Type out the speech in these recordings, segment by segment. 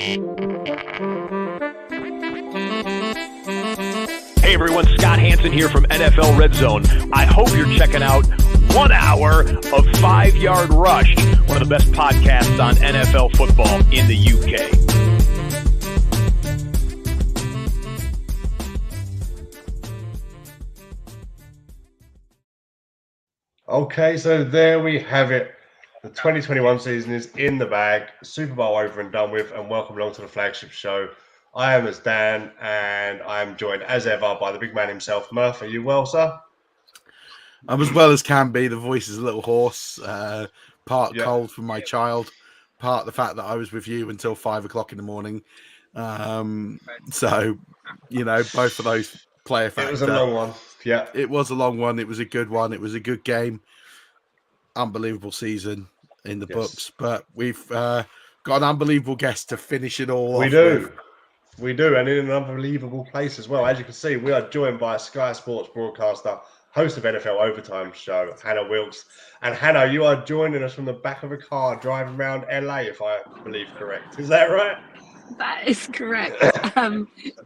Hey everyone, Scott Hansen here from NFL Red Zone. I hope you're checking out 1 hour of 5 Yard Rush, one of the best podcasts on NFL football in the UK. Okay, so there we have it. The 2021 season is in the bag. Super Bowl over and done with, and welcome along to the flagship show. I am as Dan, and I am joined as ever by the big man himself, Murph. Are you well, sir? I'm as well as can be. The voice is a little hoarse, part cold from my child, part the fact that I was with you until 5 o'clock in the morning. So, you know, both of those play a factor. It was a long one. Yeah. It was a long one. It was a good one. It was a good game. Unbelievable season in the books. But we've got an unbelievable guest to finish it all off with. We do, and in an unbelievable place as well. As you can see, we are joined by a Sky Sports broadcaster, host of NFL Overtime show, Hannah Wilkes. And Hannah, you are joining us from the back of a car driving around LA, if I believe correct. Is that right? That is correct.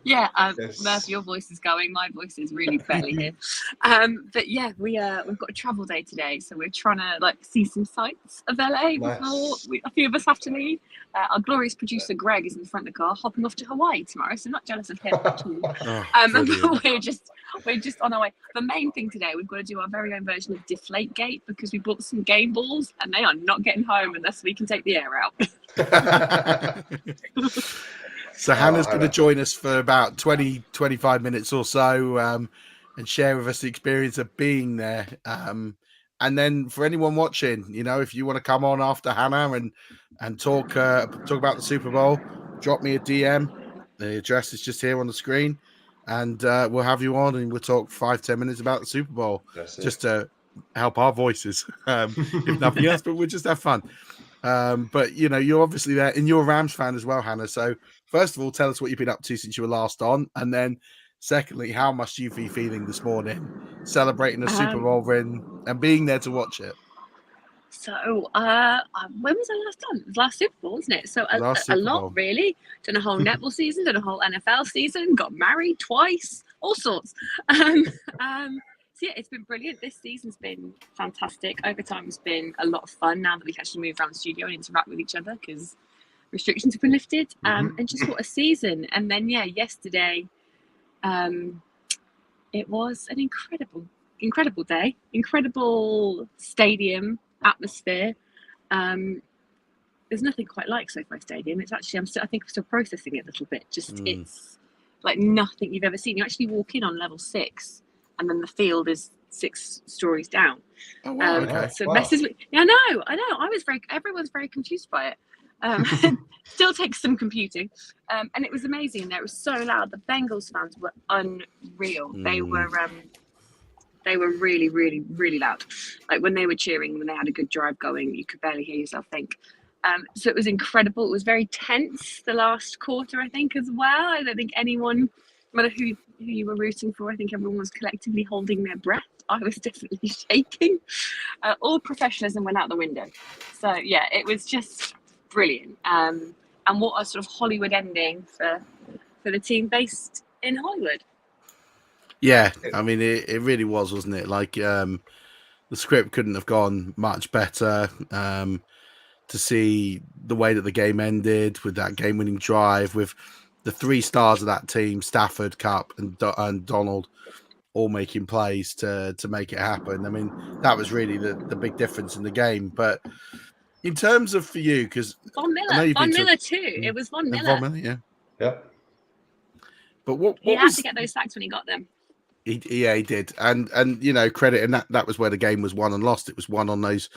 Yes. Murph, your voice is going. My voice is really barely here. But yeah, we've got a travel day today, so we're trying to see some sights of LA before a few of us have to leave. Our glorious producer Greg is in the front of the car, hopping off to Hawaii tomorrow. So not jealous of him at all. But we're just on our way. The main thing today, we've got to do our very own version of Deflategate because we bought some game balls and they are not getting home unless we can take the air out. So Hannah's going to join us for about 20-25 minutes or so and share with us the experience of being there. And then for anyone watching, you know, if you want to come on after Hannah and talk about the Super Bowl, drop me a DM. The address is just here on the screen, and we'll have you on and we'll talk 5-10 minutes about the Super Bowl just to help our voices, if nothing else. But we'll just have fun. But you know, you're obviously there, and you're a Rams fan as well, Hannah. So first of all, tell us what you've been up to since you were last on, and then secondly, how must you be feeling this morning, celebrating a Super Bowl win and being there to watch it? So when was I last done? It was last Super Bowl, wasn't it? So a lot, really. Done a whole netball season, done a whole NFL season, got married twice, all sorts. So yeah, it's been brilliant. This season's been fantastic. Overtime's been a lot of fun now that we can actually move around the studio and interact with each other because restrictions have been lifted. And just what a season. And then yesterday, it was an incredible day, incredible stadium atmosphere. There's nothing quite like SoFi Stadium. It's actually, I think I'm still processing it a little bit. It's like nothing you've ever seen. You actually walk in on level 6. And then the field is 6 stories down. Oh, wow. Okay. So messes with. Yeah, I know. Everyone's very confused by it. Still takes some computing. And it was amazing. It was so loud. The Bengals fans were unreal. They were really, really, really loud. Like when they were cheering, when they had a good drive going, you could barely hear yourself think. So it was incredible. It was very tense the last quarter, I think, as well. I don't think anyone, no matter who you were rooting for, I think everyone was collectively holding their breath. I was definitely shaking. All professionalism went out the window. So yeah, it was just brilliant. And what a sort of Hollywood ending for the team based in Hollywood. Yeah, I mean it really was, wasn't it? Like the script couldn't have gone much better. To see the way that the game ended with that game-winning drive, with the 3 stars of that team, Stafford, Cup, and Donald, all making plays to make it happen. I mean, that was really the big difference in the game. But in terms of for you, because Von Miller too. It was Von Miller. Von Miller, yeah. What he had to get those sacks when he got them. He did, and you know, credit, and that was where the game was won and lost. It was won on those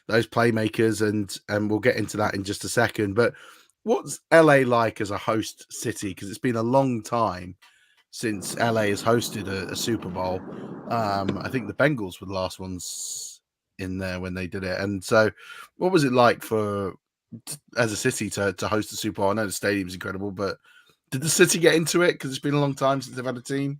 playmakers, and we'll get into that in just a second. But what's LA like as a host city? Because it's been a long time since LA has hosted a Super Bowl. I think the Bengals were the last ones in there when they did it. And so, what was it like as a city to host a Super Bowl? I know the stadium's incredible, but did the city get into it because it's been a long time since they've had a team?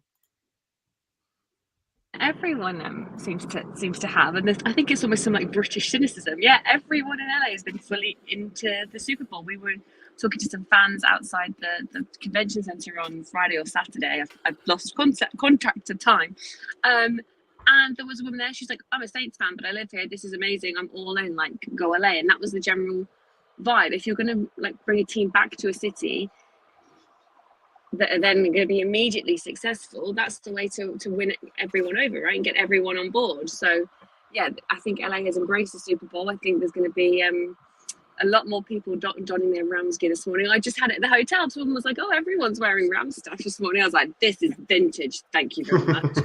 everyone seems to have, and I think it's almost some like British cynicism. Yeah, everyone in LA has been fully into the Super Bowl. We were talking to some fans outside the convention center on Friday or Saturday. I've lost contact of time, and there was a woman there. She's like, "I'm a Saints fan, but I live here. This is amazing. I'm all in. Like, go LA." And that was the general vibe. If you're going to like bring a team back to a city that are then going to be immediately successful, that's the way to win everyone over, right, and get everyone on board. So yeah, I think LA has embraced the Super Bowl. I think there's going to be a lot more people donning their Rams gear this morning. I just had it at the hotel. Someone was like, "Oh, everyone's wearing Rams stuff this morning." I was like, "This is vintage. Thank you very much."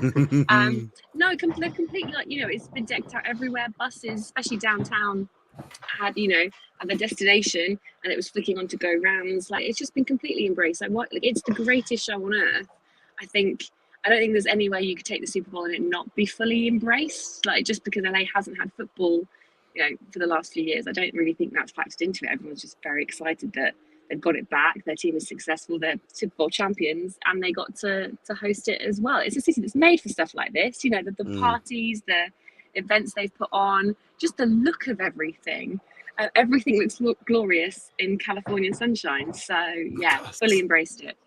No, completely, like, you know, it's been decked out everywhere. Buses, especially downtown, had, you know, at the destination, and it was flicking on to go Rams. Like, it's just been completely embraced. Like, it's the greatest show on earth. I don't think there's any way you could take the Super Bowl and it not be fully embraced. Like, just because LA hasn't had football, you know, for the last few years, I don't really think that's factored into it. Everyone's just very excited that they've got it back. Their team is successful. They're Super Bowl champions, and they got to host it as well. It's a city that's made for stuff like this. You know, the parties, the events they've put on, just the look of everything. Everything looks glorious in Californian sunshine. So yeah, fully embraced it.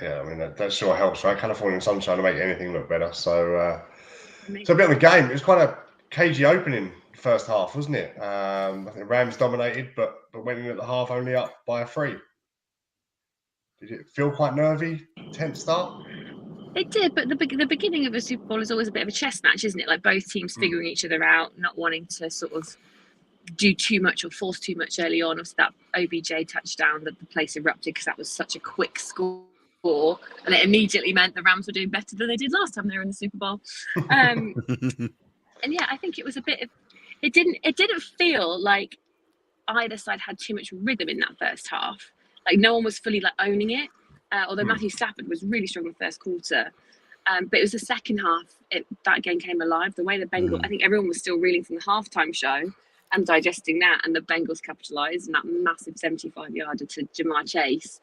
Yeah, I mean, that sure helps, right? Californian sunshine to make anything look better. So, so a bit on the game. It was quite a cagey opening first half, wasn't it? I think the Rams dominated, but went in at the half only up by 3. Did it feel quite nervy, tense start? It did, but the beginning of a Super Bowl is always a bit of a chess match, isn't it? Like, both teams figuring each other out, not wanting to sort of do too much or force too much early on. Obviously, that OBJ touchdown, that the place erupted because that was such a quick score, and it immediately meant the Rams were doing better than they did last time they were in the Super Bowl. And yeah, I think it was a bit of, it didn't feel like either side had too much rhythm in that first half. Like, no one was fully like owning it. Although Matthew Stafford was really strong in the first quarter. But it was the second half that game came alive. The way the Bengals, I think everyone was still reeling from the halftime show and digesting that, and the Bengals capitalised, and that massive 75-yarder to Jamar Chase.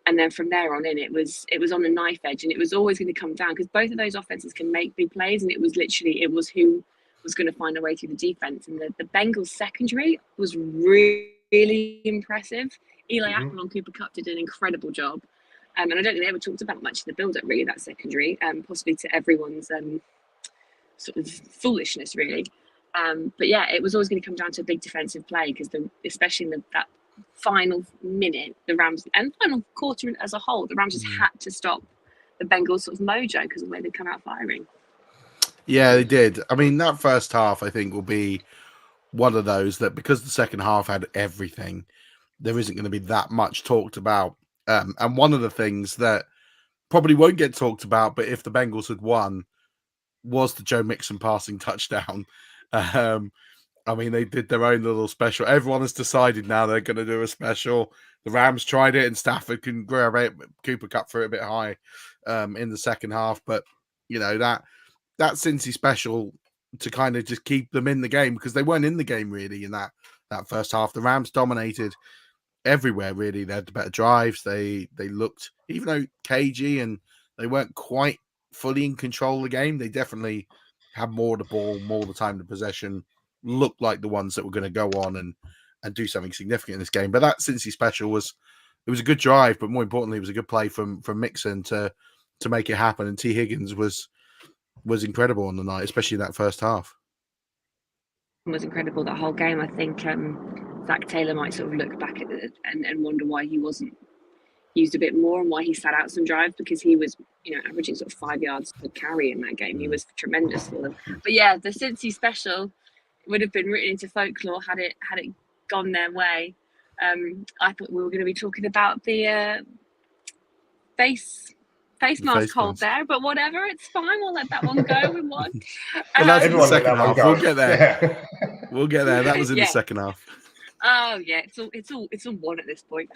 And then from there on in, it was on a knife edge, and it was always going to come down because both of those offenses can make big plays, and it was who was going to find a way through the defense. And the Bengals secondary was really impressive. Eli Apple and Cooper Kupp did an incredible job. And I don't think they ever talked about much in the build-up, really, that secondary, possibly to everyone's sort of foolishness, really. But yeah, it was always going to come down to a big defensive play because, especially in that final minute, the Rams, and final quarter as a whole, the Rams just had to stop the Bengals' sort of mojo because of the way they come out firing. Yeah, they did. I mean, that first half, I think, will be one of those that, because the second half had everything, there isn't going to be that much talked about. And one of the things that probably won't get talked about, but if the Bengals had won, was the Joe Mixon passing touchdown. I mean, they did their own little special. Everyone has decided now they're going to do a special. The Rams tried it, and Stafford can grab it. Cooper Kupp threw it a bit high in the second half. But, you know, that Cincy special to kind of just keep them in the game, because they weren't in the game really in that first half. The Rams dominated everywhere, really. They had the better drives. They looked, even though cagey and they weren't quite fully in control of the game, they definitely had more of the ball, more of the time to possession, looked like the ones that were going to go on and do something significant in this game. But that Cincy special was a good drive, but more importantly, it was a good play from Mixon to make it happen. And T. Higgins was incredible on the night, especially that first half. It was incredible that whole game. I think Zach Taylor might sort of look back at it and wonder why he wasn't used a bit more and why he sat out some drives, because he was, you know, averaging sort of 5 yards per carry in that game. He was tremendous for them. But yeah, the Cincy special would have been written into folklore had it gone their way. I thought we were going to be talking about the face mask hold there, but whatever, it's fine. We'll let that one go. We won. Well, that's in the second half. We'll get there. Yeah. We'll get there. That was in the second half. Oh yeah, it's all one at this point.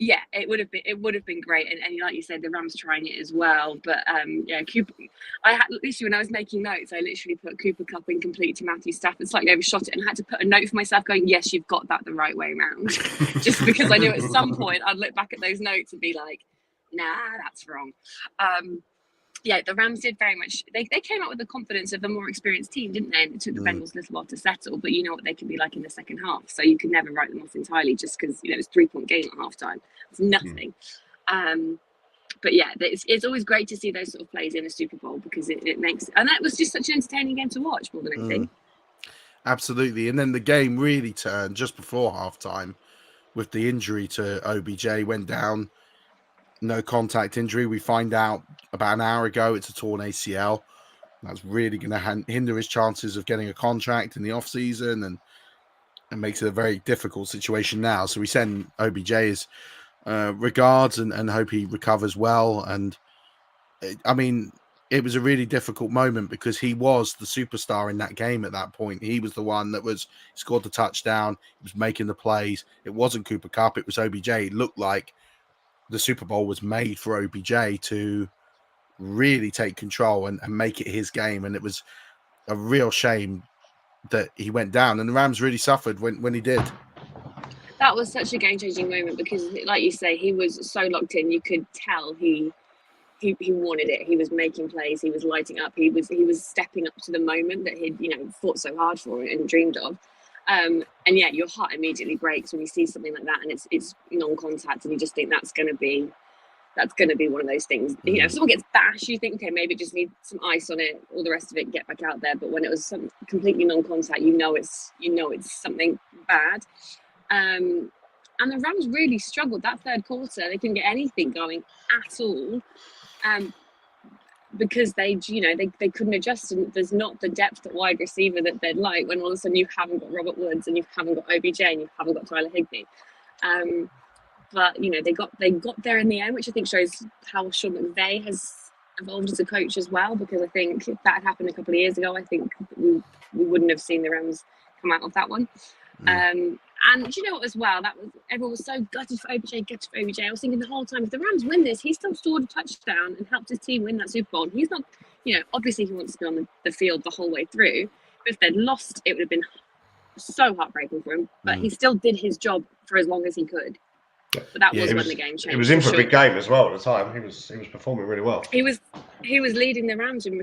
Yeah, it would have been great, and like you said, the Rams trying it as well. But yeah, Cooper. I had literally, when I was making notes, I literally put Cooper Kupp incomplete to Matthew Stafford, slightly overshot it, and had to put a note for myself going, "Yes, you've got that the right way around," just because I knew at some point I'd look back at those notes and be like, nah, that's wrong. Yeah, the Rams did very much. They came out with the confidence of a more experienced team, didn't they? And it took the Bengals a little while to settle, but you know what they can be like in the second half. So you can never write them off entirely just because it was 3-point game at halftime. It's nothing. But yeah, it's always great to see those sort of plays in a Super Bowl because it makes, and that was just such an entertaining game to watch more than anything. Absolutely. And then the game really turned just before halftime with the injury to OBJ. Went down, no contact injury. We find out about an hour ago it's a torn ACL. That's really going to hinder his chances of getting a contract in the offseason and makes it a very difficult situation now. So we send OBJ's regards and hope he recovers well. And I mean, it was a really difficult moment because he was the superstar in that game at that point. He was the one that scored the touchdown. He was making the plays. It wasn't Cooper Kupp. It was OBJ. It looked like the Super Bowl was made for OBJ to really take control and make it his game. And it was a real shame that he went down. And the Rams really suffered when he did. That was such a game-changing moment because, like you say, he was so locked in. You could tell he wanted it. He was making plays. He was lighting up. He was stepping up to the moment that he'd fought so hard for and dreamed of. And yeah, your heart immediately breaks when you see something like that, and it's non-contact, and you just think that's going to be one of those things. If someone gets bashed, you think, okay, maybe it just needs some ice on it, all the rest of it, get back out there. But when it was some completely non-contact, it's something bad. And the Rams really struggled that third quarter. They couldn't get anything going at all. Because they couldn't adjust, and there's not the depth at wide receiver that they'd like when all of a sudden you haven't got Robert Woods and you haven't got OBJ and you haven't got Tyler Higbee. But they got there in the end, which I think shows how Sean McVay has evolved as a coach as well. Because I think if that had happened a couple of years ago, I think we wouldn't have seen the Rams come out of that one. And you know what, as well, everyone was so gutted for OBJ. I was thinking the whole time, if the Rams win this, he still scored a touchdown and helped his team win that Super Bowl. And he's not, obviously he wants to be on the field the whole way through. But if they'd lost, it would have been so heartbreaking for him. But he still did his job for as long as he could. But that was when the game changed. He was in for a big game as well at the time. He was performing really well. He was leading the Rams in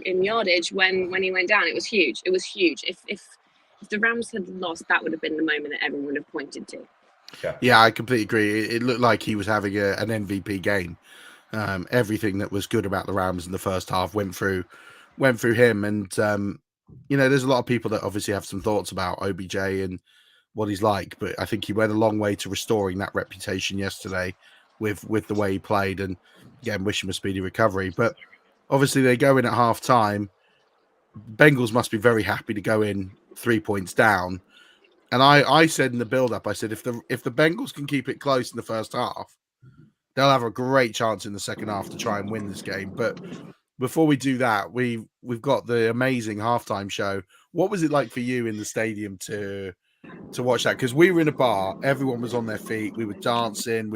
in yardage when he went down. It was huge. If the Rams had lost, that would have been the moment that everyone would have pointed to. Yeah, I completely agree. It looked like he was having an MVP game. Everything that was good about the Rams in the first half went through him. And, there's a lot of people that obviously have some thoughts about OBJ and what he's like. But I think he went a long way to restoring that reputation yesterday with the way he played. And, again, wish him a speedy recovery. But obviously they go in at halftime. Bengals must be very happy to go in 3 points down. And I said in the build-up, I said, if the Bengals can keep it close in the first half, they'll have a great chance in the second half to try and win this game. But before we do that, we've got the amazing halftime show. What was it like for you in the stadium to watch that? Because we were in a bar, everyone was on their feet, we were dancing,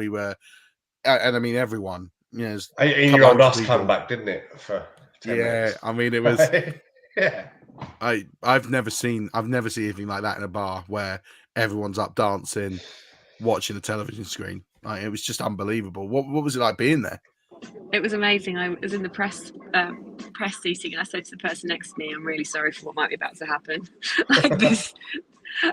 and I mean everyone. 18-year-old us come back, didn't it? For 10 minutes. I mean it was. Yeah. I've never seen anything like that in a bar where everyone's up dancing, watching the television screen. It was just unbelievable. What was it like being there? It was amazing. I was in the press seating, and I said to the person next to me, "I'm really sorry for what might be about to happen." Like this.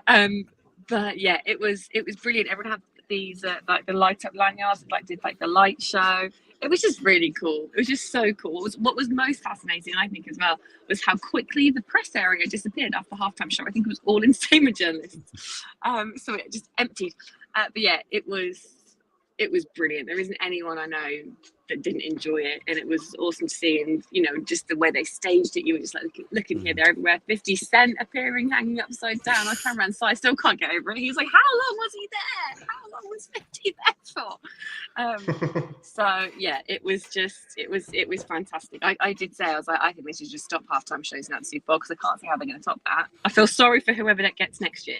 But yeah, it was brilliant. Everyone had these like the light up lanyards, did the light show. It was just really cool. It was just so cool. What was most fascinating, I think, as well, was how quickly the press area disappeared after the halftime show. I think it was all entertainment journalists. So it just emptied. But yeah, it was brilliant. There isn't anyone I know that didn't enjoy it, and it was awesome to see. And just the way they staged it, you were just like looking here, there, everywhere. 50 Cent appearing, hanging upside down. I turned around, so I still can't get over it. He was like, "How long was he there? How long was 50 there for?" So yeah, it was fantastic. I did say, I was like, I think they should just stop halftime shows now at the Super Bowl because I can't see how they're going to top that. I feel sorry for whoever that gets next year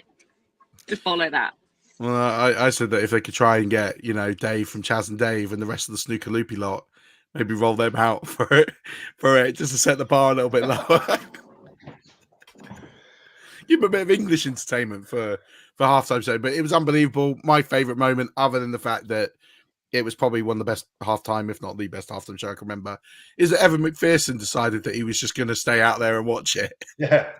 to follow that. Well, I said that if they could try and get, Dave from Chaz and Dave and the rest of the Snooker Loopy lot, maybe roll them out for it, just to set the bar a little bit lower. Give them a bit of English entertainment for halftime show. But it was unbelievable. My favourite moment, other than the fact that it was probably one of the best halftime, if not the best halftime show I can remember, is that Evan McPherson decided that he was just going to stay out there and watch it. Yeah.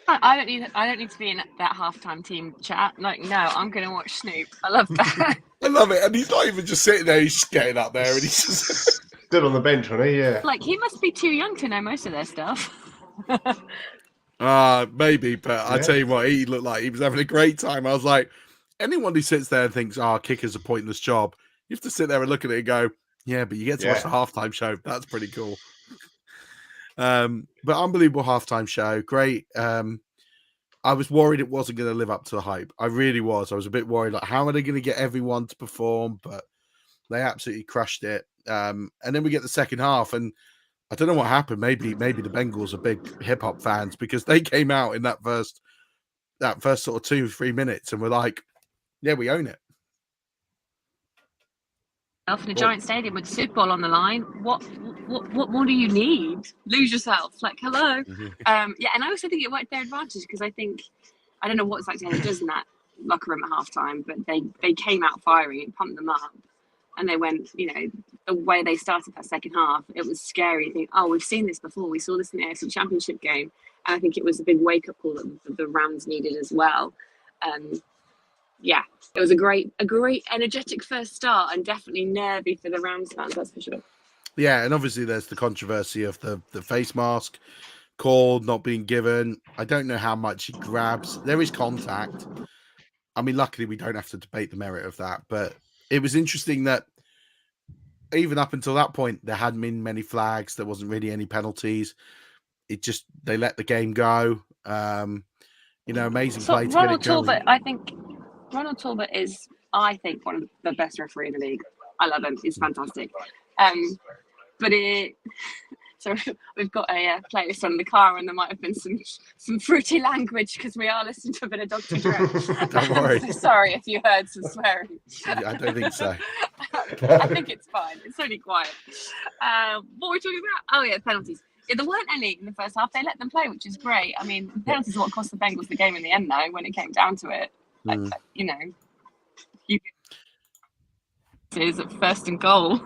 I don't need to be in that halftime team chat. Like, no, I'm going to watch Snoop. I love that. I love it. And he's not even just sitting there, he's just getting up there and he's just... Stood on the bench, wasn't he? Yeah. Like, he must be too young to know most of their stuff. Maybe, but I tell you what, he looked like he was having a great time. I was like, anyone who sits there and thinks, kicker's a pointless job, you have to sit there and look at it and go, yeah, but you get to watch the halftime show. That's pretty cool. But unbelievable halftime show. Great. I was worried it wasn't going to live up to the hype. I really was. I was a bit worried, like, how are they going to get everyone to perform? But they absolutely crushed it. And then we get the second half, and I don't know what happened. Maybe the Bengals are big hip hop fans, because they came out in that first sort of 2-3 minutes and were like, yeah, we own it. In a giant stadium with the Super Bowl on the line, what more do you need? Lose yourself, like, hello. And I also think it worked their advantage, because I don't know what Zach Taylor does in that locker room at halftime, but they came out firing and pumped them up, and they went, the way they started that second half, it was scary. You think, we've seen this before. We saw this in the AFC Championship game, and I think it was a big wake up call that the Rams needed as well. It was a great energetic first start, and definitely nervy for the Rams fans, that's for sure. Yeah, and obviously there's the controversy of the face mask call not being given. I don't know how much he grabs. There is contact. I mean, luckily we don't have to debate the merit of that, but it was interesting that even up until that point, there hadn't been many flags. There wasn't really any penalties. They let the game go. Amazing play to get it going. Ronald Talbot is, I think, one of the best referee in the league. I love him. He's fantastic. So we've got a playlist on the car, and there might have been some fruity language because we are listening to a bit of Dr. Dre. Don't worry. So sorry if you heard some swearing. I don't think so. I think it's fine. It's only quiet. What were we talking about? Oh, yeah, penalties. Yeah, there weren't any in the first half. They let them play, which is great. I mean, penalties are what cost the Bengals the game in the end, though, when it came down to it. You is at first and goal,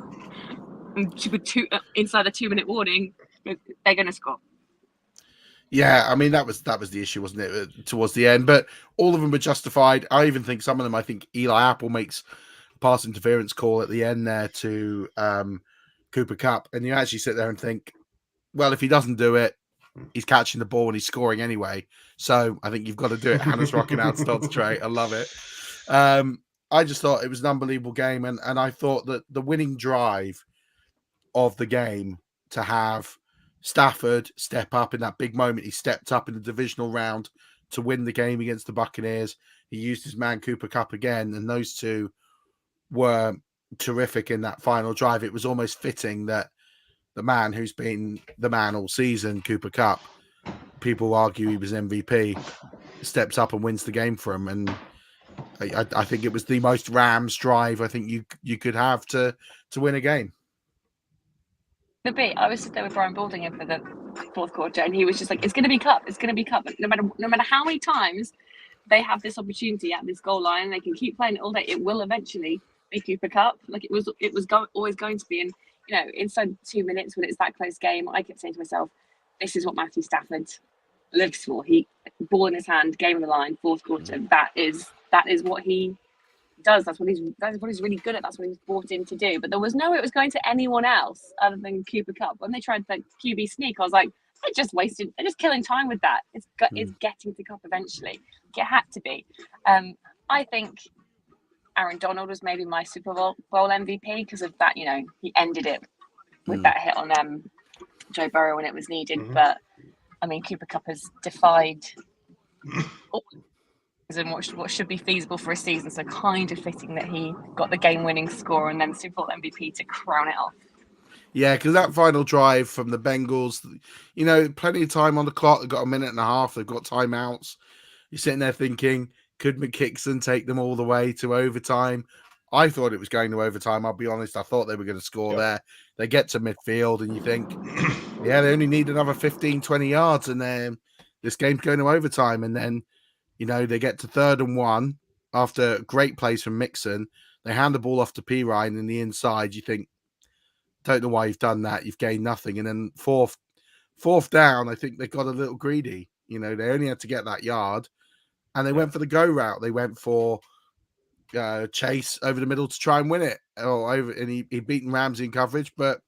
and with inside a 2-minute warning, they're going to score. Yeah, I mean that was the issue, wasn't it? Towards the end, but all of them were justified. I even think some of them. I think Eli Apple makes a pass interference call at the end there to Cooper Kupp, and you actually sit there and think, well, if he doesn't do it, he's catching the ball and he's scoring anyway. So I think you've got to do it. Hannah's rocking out Stod's tray. I love it. I just thought it was an unbelievable game, and I thought that the winning drive of the game to have Stafford step up in that big moment. He stepped up in the divisional round to win the game against the Buccaneers. He used his man Cooper Kupp again, and those two were terrific in that final drive. It was almost fitting that the man who's been the man all season, Cooper Kupp, people argue he was MVP, steps up and wins the game for him. And I think it was the most Rams drive I think you could have to win a game. I was there with Brian Baldinger for the fourth quarter, and he was just like, "It's going to be Kupp. It's going to be Kupp." No matter how many times they have this opportunity at this goal line, they can keep playing it all day. It will eventually be Cooper Kupp. Like it was always going to be. And inside 2 minutes when it's that close game, I kept saying to myself, "This is what Matthew Stafford lives for. He ball in his hand, game on the line, fourth quarter. That is what he does. That's what he's really good at. That's what he was brought in to do." But there was no way it was going to anyone else other than Cooper Kupp. When they tried the QB sneak, I was like, they're just killing time with that. It's getting to Kupp eventually. It had to be. I think Aaron Donald was maybe my Super Bowl MVP because of that. He ended it with that hit on Joe Burrow when it was needed. But I mean, Cooper Kupp has defied all and what should be feasible for a season. So kind of fitting that he got the game-winning score and then Super Bowl MVP to crown it off. Yeah, because that final drive from the Bengals, plenty of time on the clock. They've got a minute and a half. They've got timeouts. You're sitting there thinking, could Mixon take them all the way to overtime? I thought it was going to overtime. I'll be honest. I thought they were going to score there. They get to midfield and you think, yeah, they only need another 15, 20 yards and then this game's going to overtime. And then, they get to 3rd and 1 after great plays from Mixon. They hand the ball off to P. Ryan in the inside. You think, don't know why you've done that. You've gained nothing. And then fourth down, I think they got a little greedy. They only had to get that yard, and they went for the go route. They went for Chase over the middle to try and win it. And he beaten Ramsey in coverage, but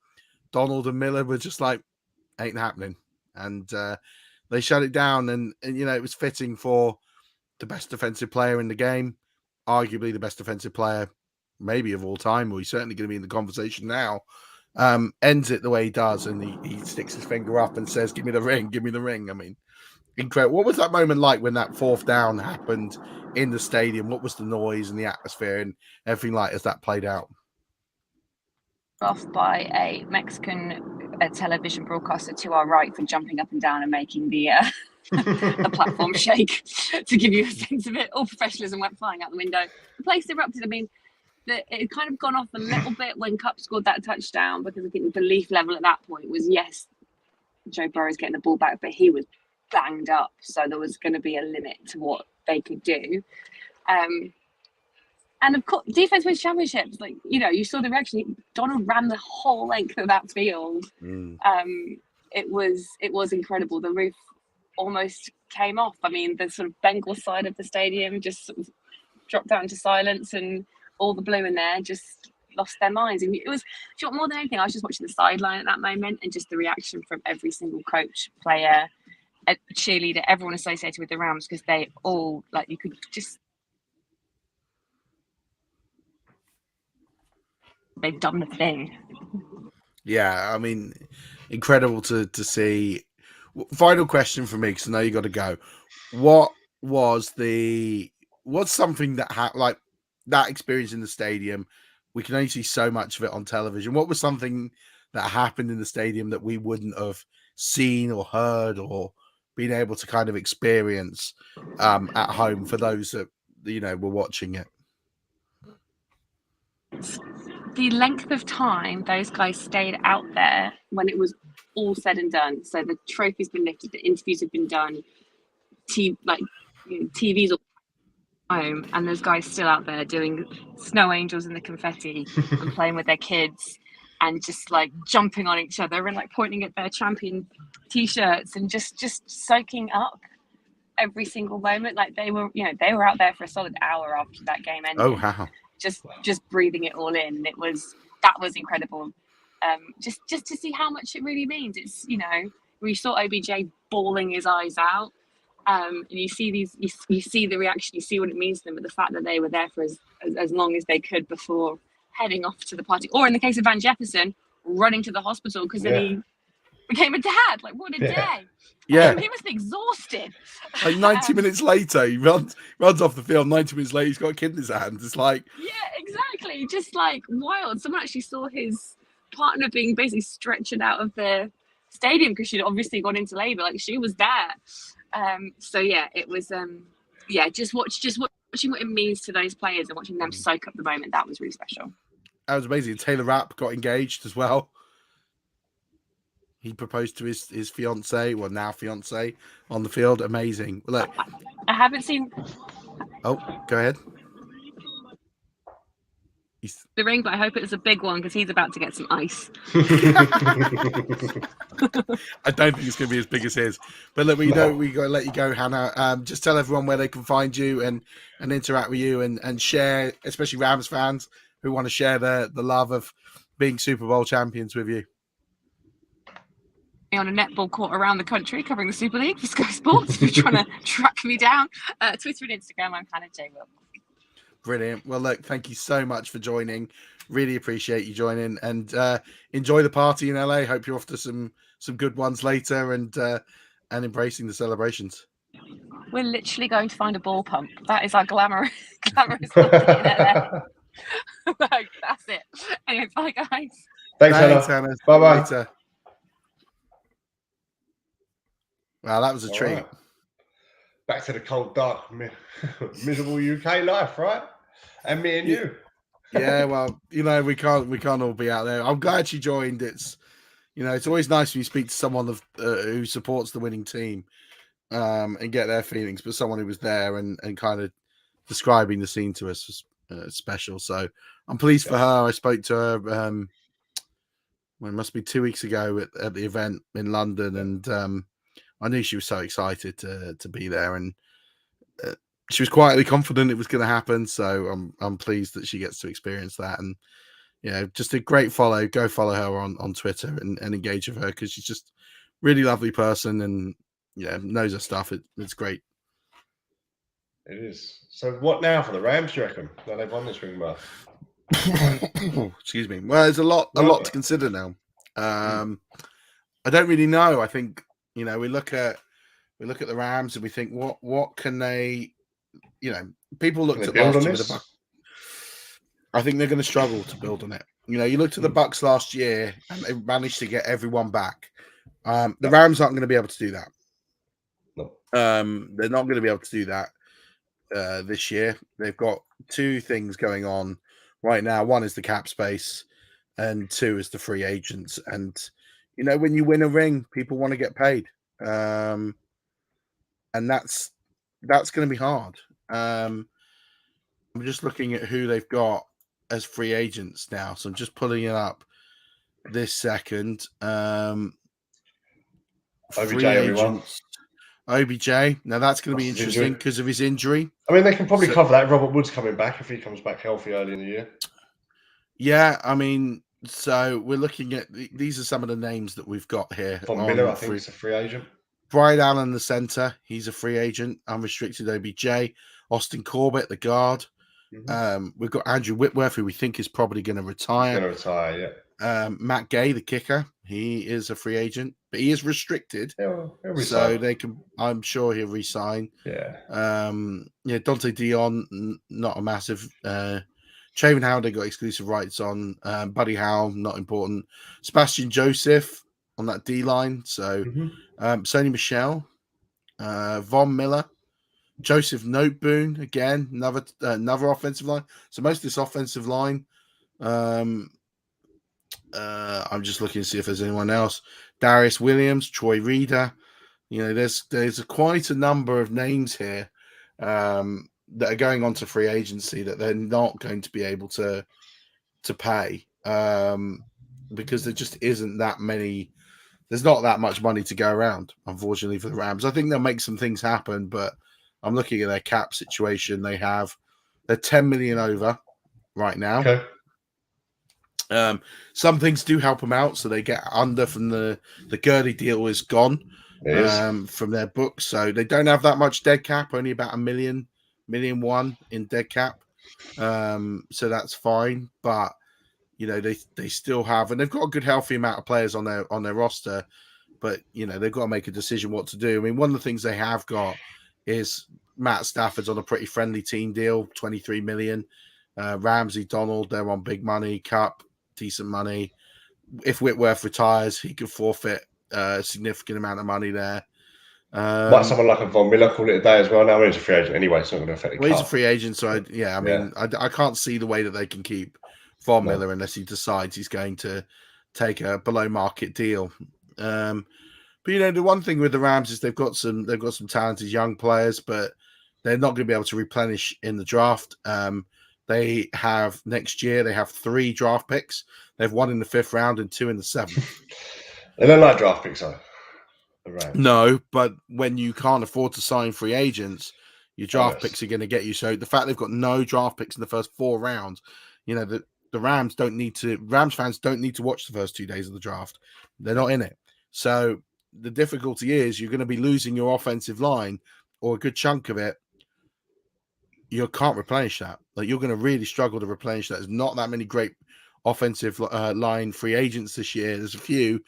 Donald and Miller were just like, ain't happening. And they shut it down. And it was fitting for the best defensive player in the game, arguably the best defensive player maybe of all time, or he's certainly going to be in the conversation now, ends it the way he does, and he sticks his finger up and says, give me the ring, give me the ring. I mean, incredible. What was that moment like when that fourth down happened in the stadium? What was the noise and the atmosphere and everything like as that played out? Off by a Mexican television broadcaster to our right for jumping up and down and making the platform shake to give you a sense of it. All professionalism went flying out the window. The place erupted. I mean, it had kind of gone off a little bit when Kupp scored that touchdown, because I think the belief level at that point was, yes, Joe Burrow's getting the ball back, but he was banged up, so there was going to be a limit to what they could do. And of course, defense wins championships. Like, you saw the reaction. Donald ran the whole length of that field. It was incredible. The roof almost came off. I mean, the sort of Bengals side of the stadium just sort of dropped out into silence, and all the blue in there just lost their minds. And it was, more than anything, I was just watching the sideline at that moment, and just the reaction from every single coach, player, cheerleader, everyone associated with the Rams, because they all, like, you could just, they've done the thing. Yeah, I mean, incredible to see. Final question for me, because I know you got to go. What's something that like that experience in the stadium? We can only see so much of it on television. What was something that happened in the stadium that we wouldn't have seen or heard or been able to kind of experience at home for those that were watching it? The length of time those guys stayed out there when it was all said and done. So the trophy's been lifted, the interviews have been done, TV's all home, and those guys still out there doing snow angels in the confetti and playing with their kids and just like jumping on each other and like pointing at their champion t-shirts and just soaking up every single moment. Like they were out there for a solid hour after that game ended. Oh wow. Just breathing it all in. That was incredible. Just to see how much it really means. It's, we saw OBJ bawling his eyes out, and you see you see the reaction, you see what it means to them, but the fact that they were there for as long as they could before heading off to the party, or in the case of Van Jefferson, running to the hospital because then he became a dad. Like, what a day. Yeah. He must be exhausted. Like 90 minutes later, he runs off the field. 90 minutes later, he's got a kid in his hand. It's like... Yeah, exactly. Just like wild. Someone actually saw his partner being basically stretched out of the stadium because she'd obviously gone into labor. Like, she was there. So, yeah, it was... just watching what it means to those players and watching them soak up the moment. That was really special. That was amazing. Taylor Rapp got engaged as well. He proposed to his fiancée, well, now fiancée, on the field. Amazing. Look, I haven't seen... Oh, go ahead. The ring, but I hope it's a big one because he's about to get some ice. I don't think it's going to be as big as his. But look, we got to let you go, Hannah. Just tell everyone where they can find you and interact with you and share, especially Rams fans who want to share the love of being Super Bowl champions with you. On a netball court around the country covering the Super League for Sky Sports. If you're trying to track me down, Twitter and Instagram, I'm Hannah J. Wilkes. Brilliant. Well, look, thank you so much for joining. Really appreciate you joining, and enjoy the party in LA. Hope you're off to some good ones later, and embracing the celebrations. We're literally going to find a ball pump. That is our glamorous holiday in LA. Like, that's it. Anyway, bye guys. Thanks Hannah. Bye-bye. Later. Wow, that was a treat. Right. Back to the cold, dark, miserable UK life, right? And me and you. Yeah, well, we can't all be out there. I'm glad she joined. It's, it's always nice when you speak to someone who supports the winning team, and get their feelings. But someone who was there and kind of describing the scene to us was special. So I'm pleased for her. I spoke to her. Well, it must be 2 weeks ago at the event in London, and I knew she was so excited to be there, and she was quietly confident it was going to happen. So I'm pleased that she gets to experience that, and just a great follow. Go follow her on Twitter and engage with her, because she's just really lovely person, and knows her stuff. It's great. It is. So what now for the Rams, do you reckon? Now they've won this ring, Mark. Excuse me. Well, there's a lot to consider now. I don't really know. I think we look at the Rams and we think what can they? People looked at last year with the Bucs. I think they're going to struggle to build on it. You looked at the Bucs last year and they managed to get everyone back. The Rams aren't going to be able to do that. No. They're not going to be able to do that this year. They've got two things going on right now. One is the cap space, and two is the free agents. And when you win a ring, people want to get paid, and that's going to be hard. I'm just looking at who they've got as free agents now, so I'm just pulling it up this second. OBJ, everyone. OBJ. Now that's going to be interesting because of his injury. I mean, they can probably cover that. Robert Woods coming back if he comes back healthy early in the year. Yeah, I mean, so we're looking at these are some of the names that we've got here. Von Miller, I think, he's a free agent. Brian Allen, the center, he's a free agent. Unrestricted OBJ. Austin Corbett, the guard. Mm-hmm. We've got Andrew Whitworth, who we think is probably going to retire. He's going to retire, yeah. Matt Gay, the kicker, he is a free agent, but he is restricted. He'll so they can. I'm sure he'll resign. Yeah. Dante Dion, not a massive. Trayvon Howard, they got exclusive rights on. Buddy Howell, not important. Sebastian Joseph on that D line. So Sony Michel, Von Miller, Joseph Noteboom again, another offensive line. So most of this offensive line. I'm just looking to see if there's anyone else. Darius Williams, Troy Reader. There's quite a number of names here that are going on to free agency that they're not going to be able to pay because there just isn't that many. There's not that much money to go around, unfortunately, for the Rams. I think they'll make some things happen, but I'm looking at their cap situation. They're $10 million over right now. Okay. Some things do help them out, so they get under from the Gurley deal is gone from their books, so they don't have that much dead cap, only about $1 million in dead cap. So that's fine, but they still have, and they've got a good healthy amount of players on their roster, but they've got to make a decision what to do. I mean, one of the things they have got is Matt Stafford's on a pretty friendly team deal, $23 million. Ramsey, Donald, they're on big money. Cup, decent money. If Whitworth retires, he could forfeit a significant amount of money there. Might someone like a Von Miller call it a day as well? Now he's a free agent anyway, it's not going to affect the He's a free agent, so I can't see the way that they can keep Von Miller unless he decides he's going to take a below market deal. But the one thing with the Rams is they've got some talented young players, but they're not going to be able to replenish in the draft. They have next year. They have 3 draft picks. They have 1 in the 5th round and 2 in the 7th. They don't like draft picks, though. The Rams. No, but when you can't afford to sign free agents, your draft picks are going to get you. So the fact they've got no draft picks in the first 4 rounds, the Rams don't need to. Rams fans don't need to watch the first 2 days of the draft. They're not in it. So the difficulty is you're going to be losing your offensive line or a good chunk of it. You can't replenish that. Like, you're going to really struggle to replenish that. There's not that many great offensive line free agents this year. There's a few.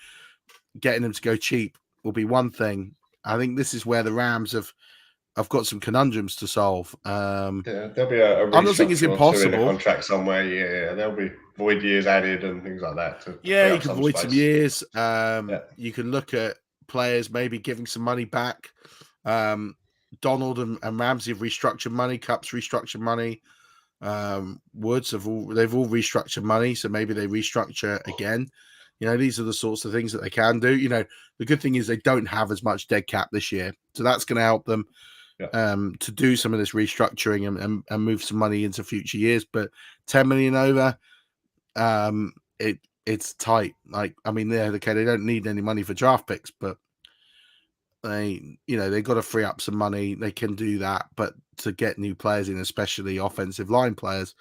Getting them to go cheap will be one thing. I think this is where the Rams have got some conundrums to solve. There'll be a I'm not saying it's impossible. In a contract somewhere. Yeah, there'll be void years added and things like that. You can void some years. You can look at players maybe giving some money back. Donald and Ramsey have restructured money. Cup's restructured money. Woods they've all restructured money, so maybe they restructure again. These are the sorts of things that they can do. The good thing is they don't have as much dead cap this year, so that's going to help them. to do some of this restructuring and move some money into future years. But 10 million over, it's tight. Like, I mean, they don't need any money for draft picks, but they got to free up some money. They can do that, but to get new players in, especially offensive line players,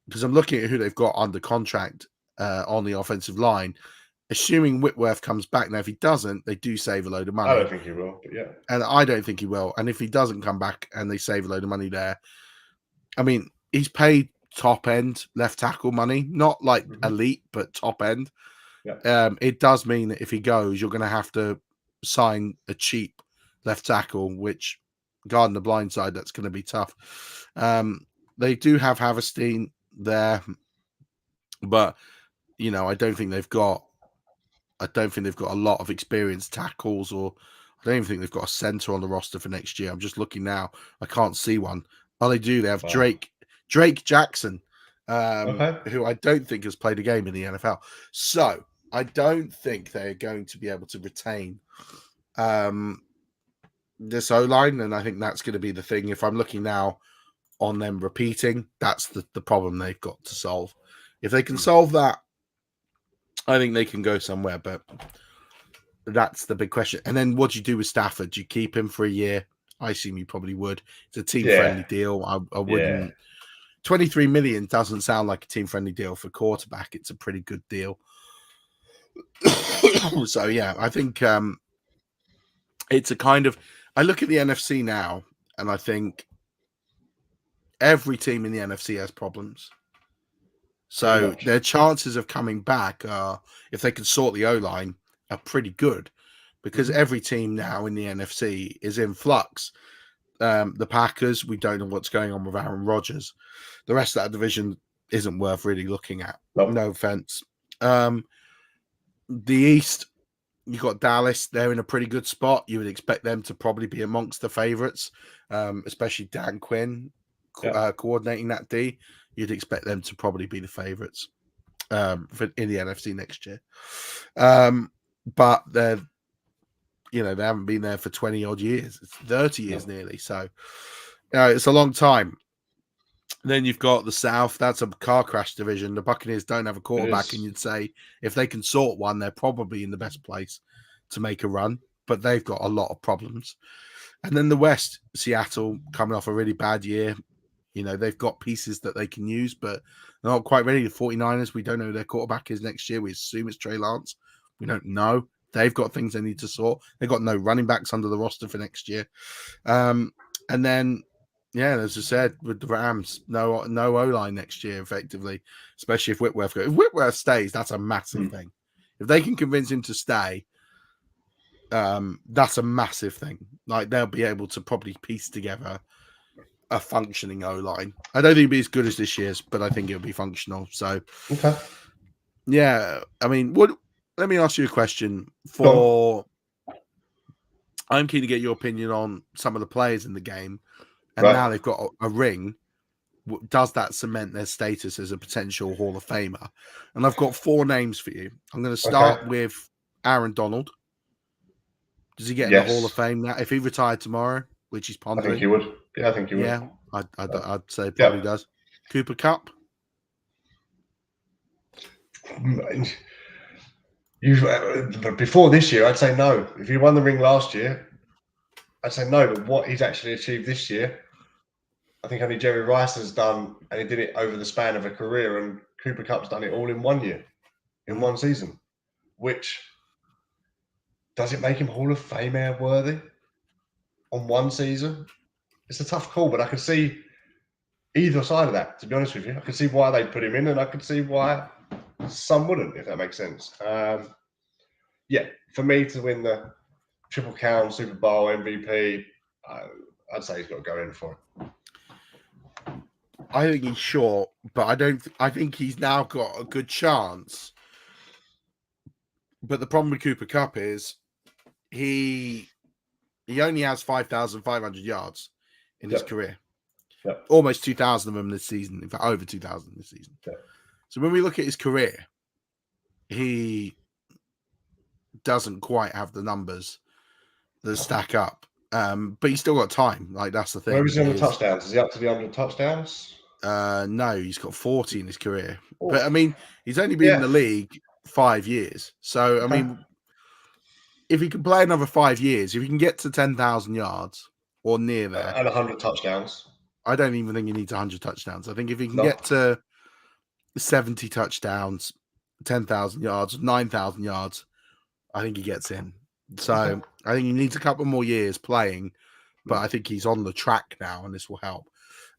because I'm looking at who they've got under contract on the offensive line. Assuming Whitworth comes back, now if he doesn't, they do save a load of money. I don't think he will, but yeah. And I don't think he will. And if he doesn't come back and they save a load of money there, I mean, he's paid top end left tackle money, not like elite, but top end. Yeah. It does mean that if he goes, you're going to have to sign a cheap left tackle, which guarding the blind side, that's going to be tough. They do have Haverstein there, but I don't think they've got a lot of experienced tackles, or I don't even think they've got a center on the roster for next year. I'm just looking now. I can't see one. Oh, they do. They have Drake Jackson, who I don't think has played a game in the NFL. So I don't think they're going to be able to retain this O-line, and I think that's going to be the thing. If I'm looking now on them repeating, that's the problem they've got to solve. If they can solve that, I think they can go somewhere, but that's the big question. And then what do you do with Stafford? Do you keep him for a year? I assume you probably would. It's a team-friendly deal. I wouldn't. Yeah. 23 million doesn't sound like a team-friendly deal for quarterback. It's a pretty good deal. So, yeah, I think it's a kind of... I look at the NFC now, and I think every team in the NFC has problems. So their chances of coming back are, if they can sort the O-line, are pretty good, because every team now in the NFC is in flux. The Packers, we don't know what's going on with Aaron Rodgers. The rest of that division isn't worth really looking at. Nope. No offense. The East, you got Dallas. They're in a pretty good spot. You would expect them to probably be amongst the favorites, especially Dan Quinn coordinating that D. You'd expect them to probably be the favorites in the NFC next year. But they haven't been there for 20 odd years. It's 30 years nearly. So it's a long time. Then you've got the South. That's a car crash division. The Buccaneers don't have a quarterback, and you'd say if they can sort one, they're probably in the best place to make a run. But they've got a lot of problems. And then the West, Seattle coming off a really bad year. They've got pieces that they can use, but they're not quite ready. The 49ers, we don't know who their quarterback is next year. We assume it's Trey Lance. We don't know. They've got things they need to sort. They've got no running backs under the roster for next year. And then, as I said, with the Rams, no O-line next year, effectively, especially if Whitworth goes. If Whitworth stays, that's a massive thing. If they can convince him to stay, that's a massive thing. Like, they'll be able to probably piece together a functioning O-line. I don't think it'll be as good as this year's, but I think it'll be functional. So, I mean, let me ask you a question. I'm keen to get your opinion on some of the players in the game, and now they've got a ring. Does that cement their status as a potential Hall of Famer? And I've got 4 names for you. I'm going to start with Aaron Donald. Does he get in the Hall of Fame now? If he retired tomorrow, which he's pondering. I think he would. Yeah, I think he would. Yeah, I'd say probably does. Cooper Kupp? Before this year, I'd say no. If he won the ring last year, I'd say no. But what he's actually achieved this year, I think only Jerry Rice has done, and he did it over the span of a career, and Cooper Kupp's done it all in 1 year, in one season. Which, does it make him Hall of Fame worthy on one season? It's a tough call, but I could see either side of that, to be honest with you. I could see why they put him in, and I could see why some wouldn't, if that makes sense. For me to win the Triple Crown, Super Bowl, MVP, I'd say he's got to go in for it. I think he's short, but I think he's now got a good chance. But the problem with Cooper Kupp is he only has 5,500 yards in his career. Almost 2,000 of them this season. In fact, over 2,000 this season. So when we look at his career, he doesn't quite have the numbers that stack up. But he's still got time. Like, that's the thing. Where is he on the touchdowns? Is he up to the 100 touchdowns? No, he's got 40 in his career. Oh. But I mean, he's only been in the league 5 years. So I mean, if he can play another 5 years, if he can get to 10,000 yards or near there, and 100 touchdowns, I don't even think he needs 100 touchdowns. I think if he can get to 70 touchdowns, 10,000 yards, 9,000 yards, I think he gets in. So I think he needs a couple more years playing, but I think he's on the track now, and this will help.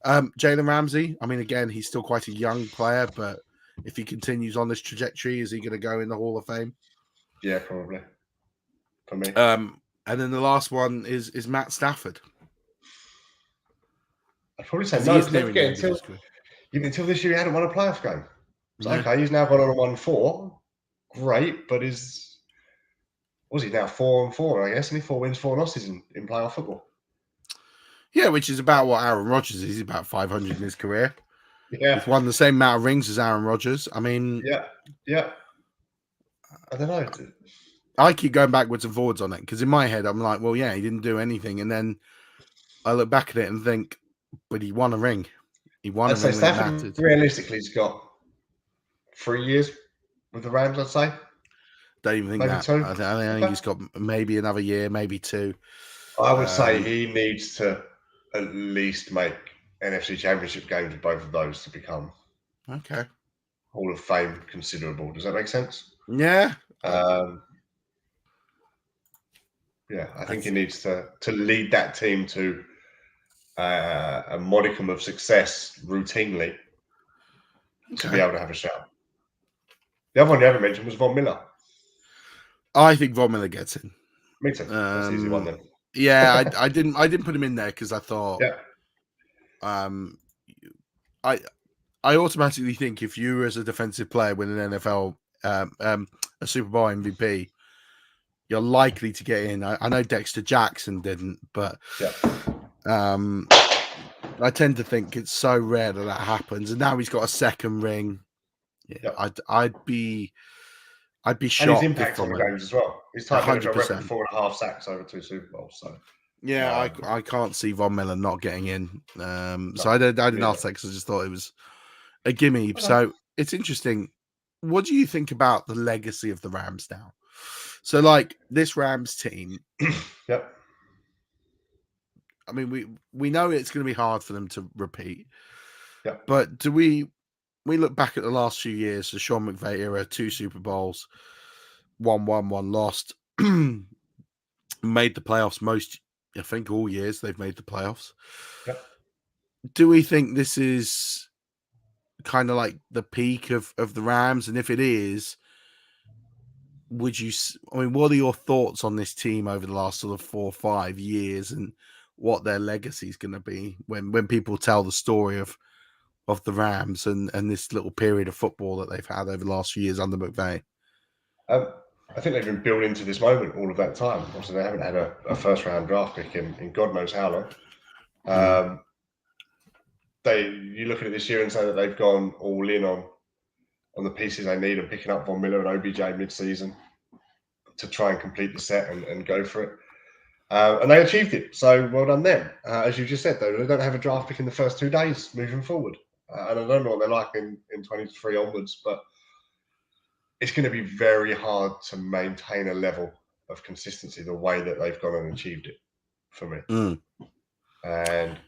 Jalen Ramsey, I mean, again, he's still quite a young player, but if he continues on this trajectory, is he going to go in the Hall of Fame? Yeah, probably. For me. And then the last one is Matt Stafford. I'd probably say no. Until this year, he hadn't won a playoff game. So, okay, he's now gone on a 1-4. Great, but was he now 4-4? I guess, and 4 wins, 4 losses in playoff football. Yeah, which is about what Aaron Rodgers is. He's about 500 in his career. Yeah, he's won the same amount of rings as Aaron Rodgers. I mean, yeah. I don't know. I keep going backwards and forwards on it because in my head I'm like, well, yeah, he didn't do anything, and then I look back at it and think, but he won a ring. He won a ring that mattered. Realistically, he's got 3 years with the Rams, I'd say. Don't even think maybe that. 2. I think he's got maybe another year, maybe 2. I would say he needs to at least make NFC Championship games with both of those to become Hall of Fame considerable. Does that make sense? Yeah. Yeah, I think he needs to lead that team to a modicum of success routinely to be able to have a shout. The other one you haven't mentioned was Von Miller. I think Von Miller gets in. Me too. That's an easy one then. Yeah, I didn't put him in there because I thought, I automatically think if you as a defensive player win an NFL a Super Bowl MVP, you're likely to get in. I know Dexter Jackson didn't, but I tend to think it's so rare that happens. And now he's got a second ring. Yeah, I'd be shocked. And his impact on the games as well. He's tied for a record 4.5 sacks over 2 Super Bowls. So yeah, I can't see Von Miller not getting in. So I didn't ask that because I just thought it was a gimme. Okay. So it's interesting. What do you think about the legacy of the Rams now? So, like, this Rams team. Yep. I mean, we know it's going to be hard for them to repeat. Yep. But do we look back at the last few years, the Sean McVay era, 2 Super Bowls, 1 won, 1 lost, made the playoffs I think all years they've made the playoffs. Yep. Do we think this is kind of like the peak of the Rams? And if it is, what are your thoughts on this team over the last sort of 4 or 5 years and what their legacy is going to be when people tell the story of the Rams and this little period of football that they've had over the last few years under McVay? I think they've been built into this moment all of that time. Also, they haven't had a first-round draft pick in God knows how long. You look at it this year and say that they've gone all in on the pieces they need and picking up Von Miller and OBJ mid-season to try and complete the set and go for it. And they achieved it. So well done them. As you just said, though, they don't have a draft pick in the first 2 days moving forward. And I don't know what they're like in 23 onwards, but it's going to be very hard to maintain a level of consistency the way that they've gone and achieved it for me. And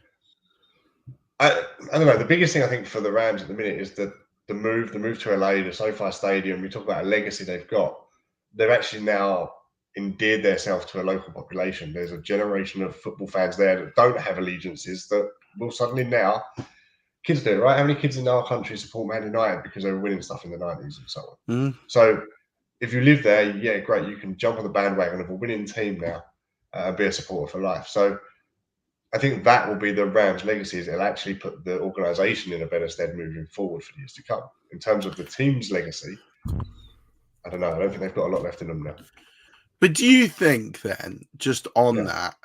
I don't know. The biggest thing I think for the Rams at the minute is that the move to LA, the SoFi Stadium. We talk about a legacy they've got. They've actually now endeared themselves to a local population. There's a generation of football fans there that don't have allegiances that will suddenly now. Kids do it, right? How many kids in our country support Man United because they were winning stuff in the 90s and so on? So if you live there, yeah, great. You can jump on the bandwagon of a winning team now and be a supporter for life. So I think that will be the Rams' legacy. Is it'll actually put the organisation in a better stead moving forward for years to come. In terms of the team's legacy, I don't know. I don't think they've got a lot left in them now. But do you think then, just on that,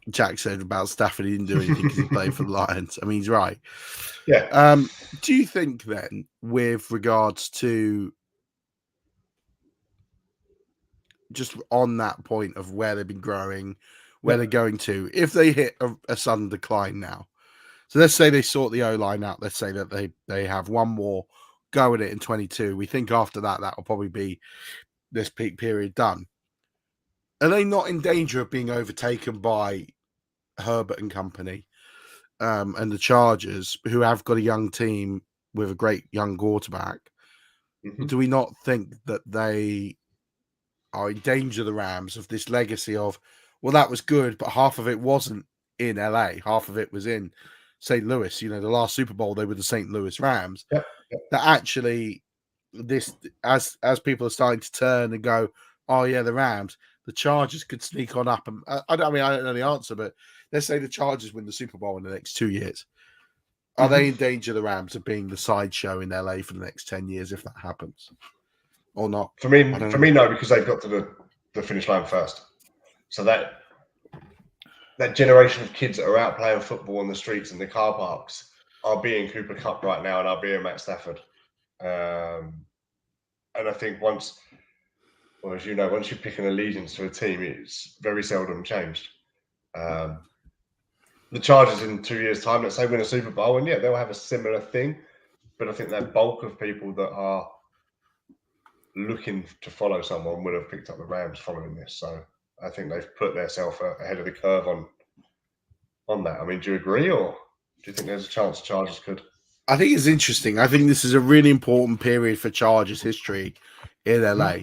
Jack said about Stafford, he didn't do anything because he played for the Lions. I mean, he's right. Yeah. Do you think then, with regards to just on that point of where they've been growing, where they're going to, if they hit a sudden decline now. So let's say they sort the O-line out. Let's say that they have one more go at it in 22. We think after that will probably be this peak period done. Are they not in danger of being overtaken by Herbert and company and the Chargers, who have got a young team with a great young quarterback? Mm-hmm. Do we not think that they are in danger, the Rams, of this legacy of, well, that was good, but half of it wasn't in LA, half of it was in St. Louis. The last Super Bowl, they were the St. Louis Rams. Yep. That actually, this as people are starting to turn and go, oh yeah, the Rams, the Chargers could sneak on up. And I don't know the answer, but let's say the Chargers win the Super Bowl in the next 2 years. Are they in danger, the Rams, of being the sideshow in LA for the next 10 years if that happens? Or not? For me, no, because they've got to the finish line first. So that generation of kids that are out playing football on the streets and the car parks are being Cooper Kupp right now and are being Matt Stafford. And I think once you pick an allegiance to a team, it's very seldom changed. The Chargers in 2 years' time, let's say, win a Super Bowl, and they'll have a similar thing. But I think that bulk of people that are looking to follow someone would have picked up the Rams following this. So I think they've put themselves ahead of the curve on that. I mean, do you agree, or do you think there's a chance the Chargers could? I think it's interesting. I think this is a really important period for Chargers history in LA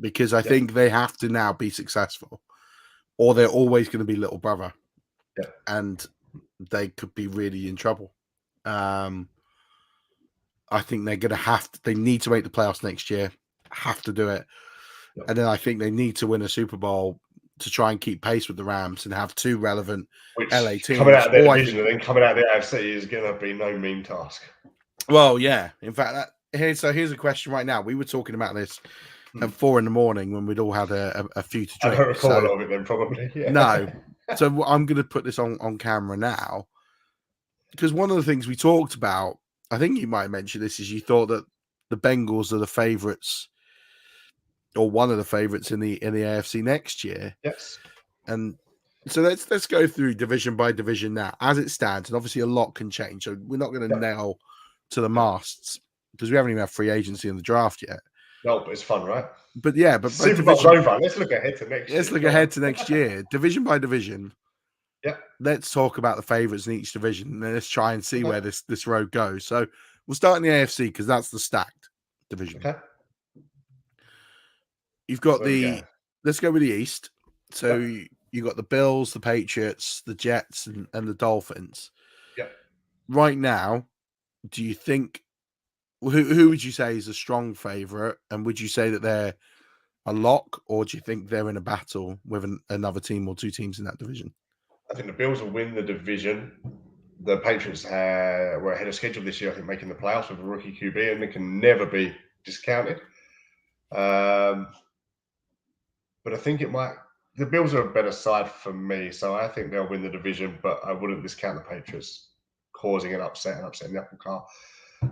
because I think they have to now be successful, or they're always going to be little brother, and they could be really in trouble. I think they're going to they need to make the playoffs next year. Have to do it. And then I think they need to win a Super Bowl to try and keep pace with the Rams and have two relevant LA teams. Coming out of their division and then coming out of the AFC is going to be no mean task. Well, yeah. In fact, here's a question right now. We were talking about this at 4 a.m. when we'd all had a few to drink. I don't recall a lot of it then, probably. Yeah. No. So I'm going to put this on camera now because one of the things we talked about, I think you might mention this, is you thought that the Bengals are the favourites, or one of the favourites in the AFC next year. Yes. And so let's go through division by division now as it stands. And obviously a lot can change. So we're not going to nail to the masts because we haven't even had free agency in the draft yet. No, but it's fun, right? But yeah, but Super Bowl's over. Let's look ahead to next year. Let's look ahead to next year. Division by division. Yeah. Let's talk about the favourites in each division and then let's try and see where this road goes. So we'll start in the AFC because that's the stacked division. Okay. You've got let's go with the East. So you've got the Bills, the Patriots, the Jets, and the Dolphins. Yeah. Right now, do you think, who would you say is a strong favourite? And would you say that they're a lock, or do you think they're in a battle with another team or two teams in that division? I think the Bills will win the division. The Patriots were ahead of schedule this year, I think, making the playoffs with a rookie QB, and they can never be discounted. But I think the Bills are a better side for me, so I think they'll win the division, but I wouldn't discount the Patriots causing an upset and upsetting the apple cart.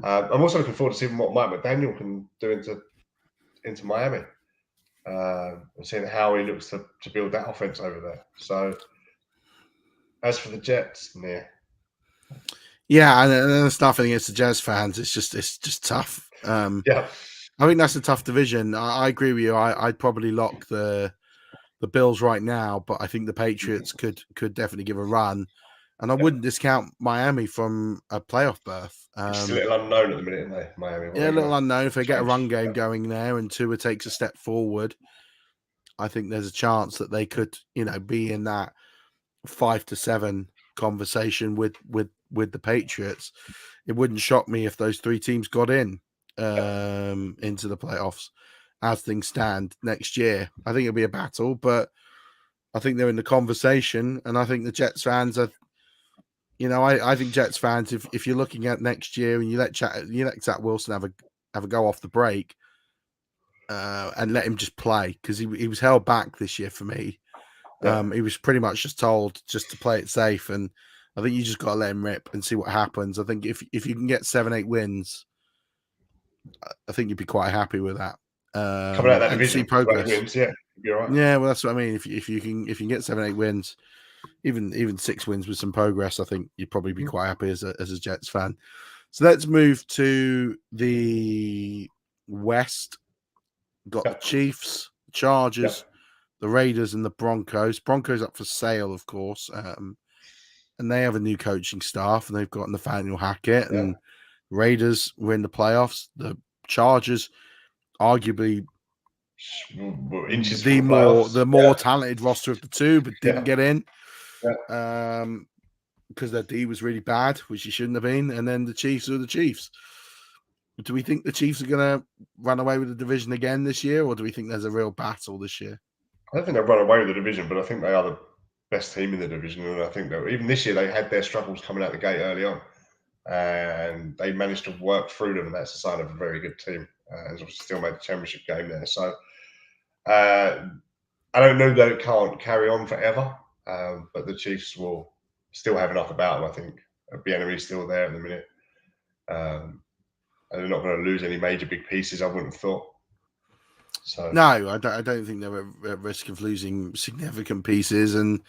I'm also looking forward to seeing what Mike McDaniel can do into Miami and seeing how he looks to build that offense over there. So as for the Jets, yeah, and there's nothing against the Jets fans. It's just tough. I think that's a tough division. I agree with you. I'd probably lock the Bills right now, but I think the Patriots could definitely give a run. And I wouldn't discount Miami from a playoff berth. It's a little unknown at the minute, isn't they, Miami? Yeah, a little unknown. If they get a run game going there and Tua takes a step forward, I think there's a chance that they could, be in that 5-7 conversation with the Patriots. It wouldn't shock me if those three teams got in into the playoffs as things stand next year. I think it'll be a battle, but I think they're in the conversation, and I think the Jets fans are, I think Jets fans, if you're looking at next year and you let Zach Wilson have a go off the break and let him just play, because he was held back this year for me. He was pretty much just told just to play it safe, and I think you just got to let him rip and see what happens. I think if you can get 7-8 wins, I think you'd be quite happy with that. Coming out of that division, progress. Wins, yeah. You're right. Yeah, well, that's what I mean. If you can get 7-8 wins, even 6 wins with some progress, I think you'd probably be quite happy as a Jets fan. So let's move to the West. Got the Chiefs, Chargers, the Raiders, and the Broncos. Broncos up for sale, of course, and they have a new coaching staff, and they've got Nathaniel Hackett. And Raiders were in the playoffs. The Chargers, arguably inches the more talented roster of the two, but didn't get in because their D was really bad, which he shouldn't have been. And then the Chiefs are the Chiefs. Do we think the Chiefs are going to run away with the division again this year, or do we think there's a real battle this year? I don't think they'll run away with the division, but I think they are the best team in the division. And I think that even this year they had their struggles coming out the gate early on, and they managed to work through them, and that's a sign of a very good team. And obviously still made the championship game there. So I don't know that it can't carry on forever, but the Chiefs will still have enough about them. I think Bieniemy's still there at the minute. And they're not going to lose any major big pieces, I wouldn't have thought. So no, I don't think they're at risk of losing significant pieces. And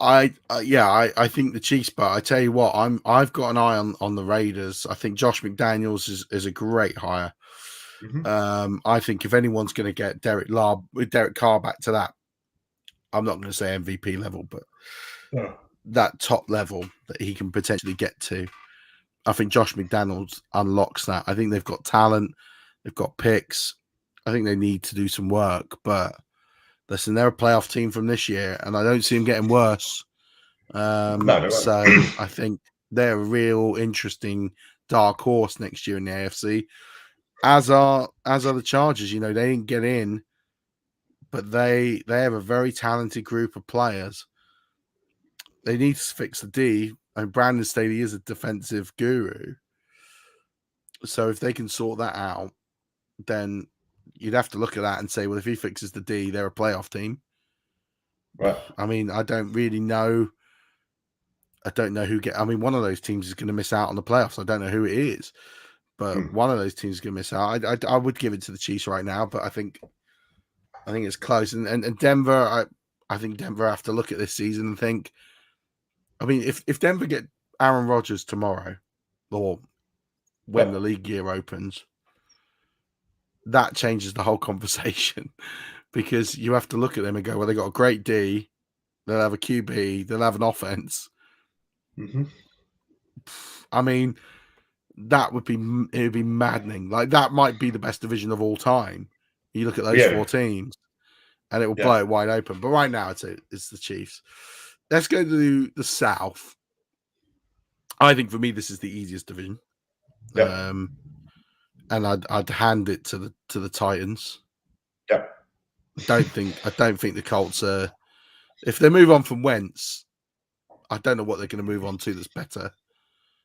I think the Chiefs. But I tell you what, I've got an eye on the Raiders. I think Josh McDaniels is a great hire. Mm-hmm. I think if anyone's going to get Derek Carr back to that, I'm not going to say MVP level, but that top level that he can potentially get to. I think Josh McDaniels unlocks that. I think they've got talent. They've got picks. I think they need to do some work. But listen, they're a playoff team from this year, and I don't see them getting worse. So I think they're a real interesting dark horse next year in the AFC. As are the Chargers. You know, they didn't get in, but they have a very talented group of players. They need to fix the D. And Brandon Staley is a defensive guru. So if they can sort that out, then you'd have to look at that and say, well, if he fixes the D, they're a playoff team. Right. I mean, I don't really know. I don't know who one of those teams is going to miss out on the playoffs. I don't know who it is, but one of those teams is going to miss out. I would give it to the Chiefs right now, but I think it's close. And Denver, I think Denver have to look at this season and think, I mean, if Denver get Aaron Rodgers tomorrow, or when the league year opens, that changes the whole conversation, because you have to look at them and go, well, they got a great D, they'll have a QB, they'll have an offense. Mm-hmm. I mean, it would be maddening. Like, that might be the best division of all time. You look at those 4 teams, and it will blow it wide open. But right now, it's the Chiefs. Let's go to the South. I think for me, this is the easiest division. Yeah. And I'd hand it to the Titans. Yeah. I don't think the Colts are. If they move on from Wentz, I don't know what they're going to move on to that's better.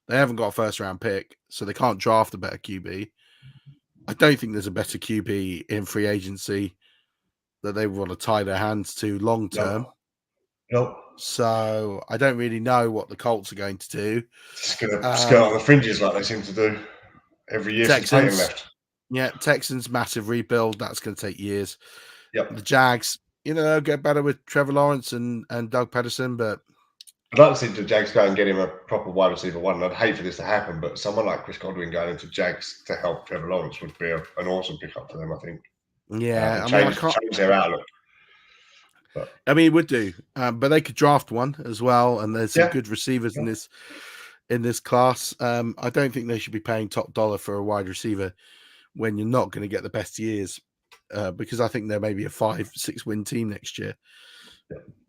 They haven't got a first round pick, so they can't draft a better QB. I don't think there's a better QB in free agency that they want to tie their hands to long term. Nope. So I don't really know what the Colts are going to do. Just going to skirt on the fringes like they seem to do every year since Peyton left. Yeah, Texans, massive rebuild. That's going to take years. Yep. The Jags, they'll get better with Trevor Lawrence and Doug Peterson, but I'd like to see the Jags go and get him a proper wide receiver one. I'd hate for this to happen, but someone like Chris Godwin going into Jags to help Trevor Lawrence would be an awesome pickup for them, I think. Yeah, change their outlook. But it would do, but they could draft one as well, and there's some good receivers in this class. I don't think they should be paying top dollar for a wide receiver when you're not going to get the best years, because I think there may be a 5-6 win team next year,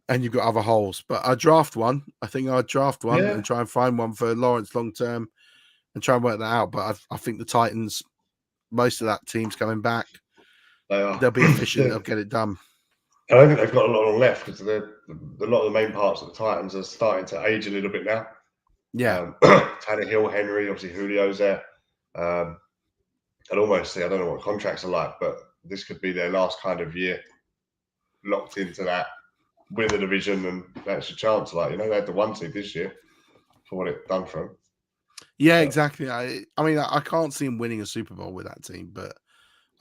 and you've got other holes. But I'd draft one. I think I'd draft one and try and find one for Lawrence long term, and try and work that out. But I think the Titans, most of that team's coming back. They'll be efficient. They'll get it done. I don't think they've got a lot left, because a lot of the main parts of the Titans are starting to age a little bit now. Yeah. Tannehill, Henry, obviously Julio's there. I'd almost say, I don't know what contracts are like, but this could be their last kind of year locked into that, win the division, and that's your chance. Like, they had the 1 seed this year for what it done for them. Yeah, exactly. I mean, I can't see him winning a Super Bowl with that team, but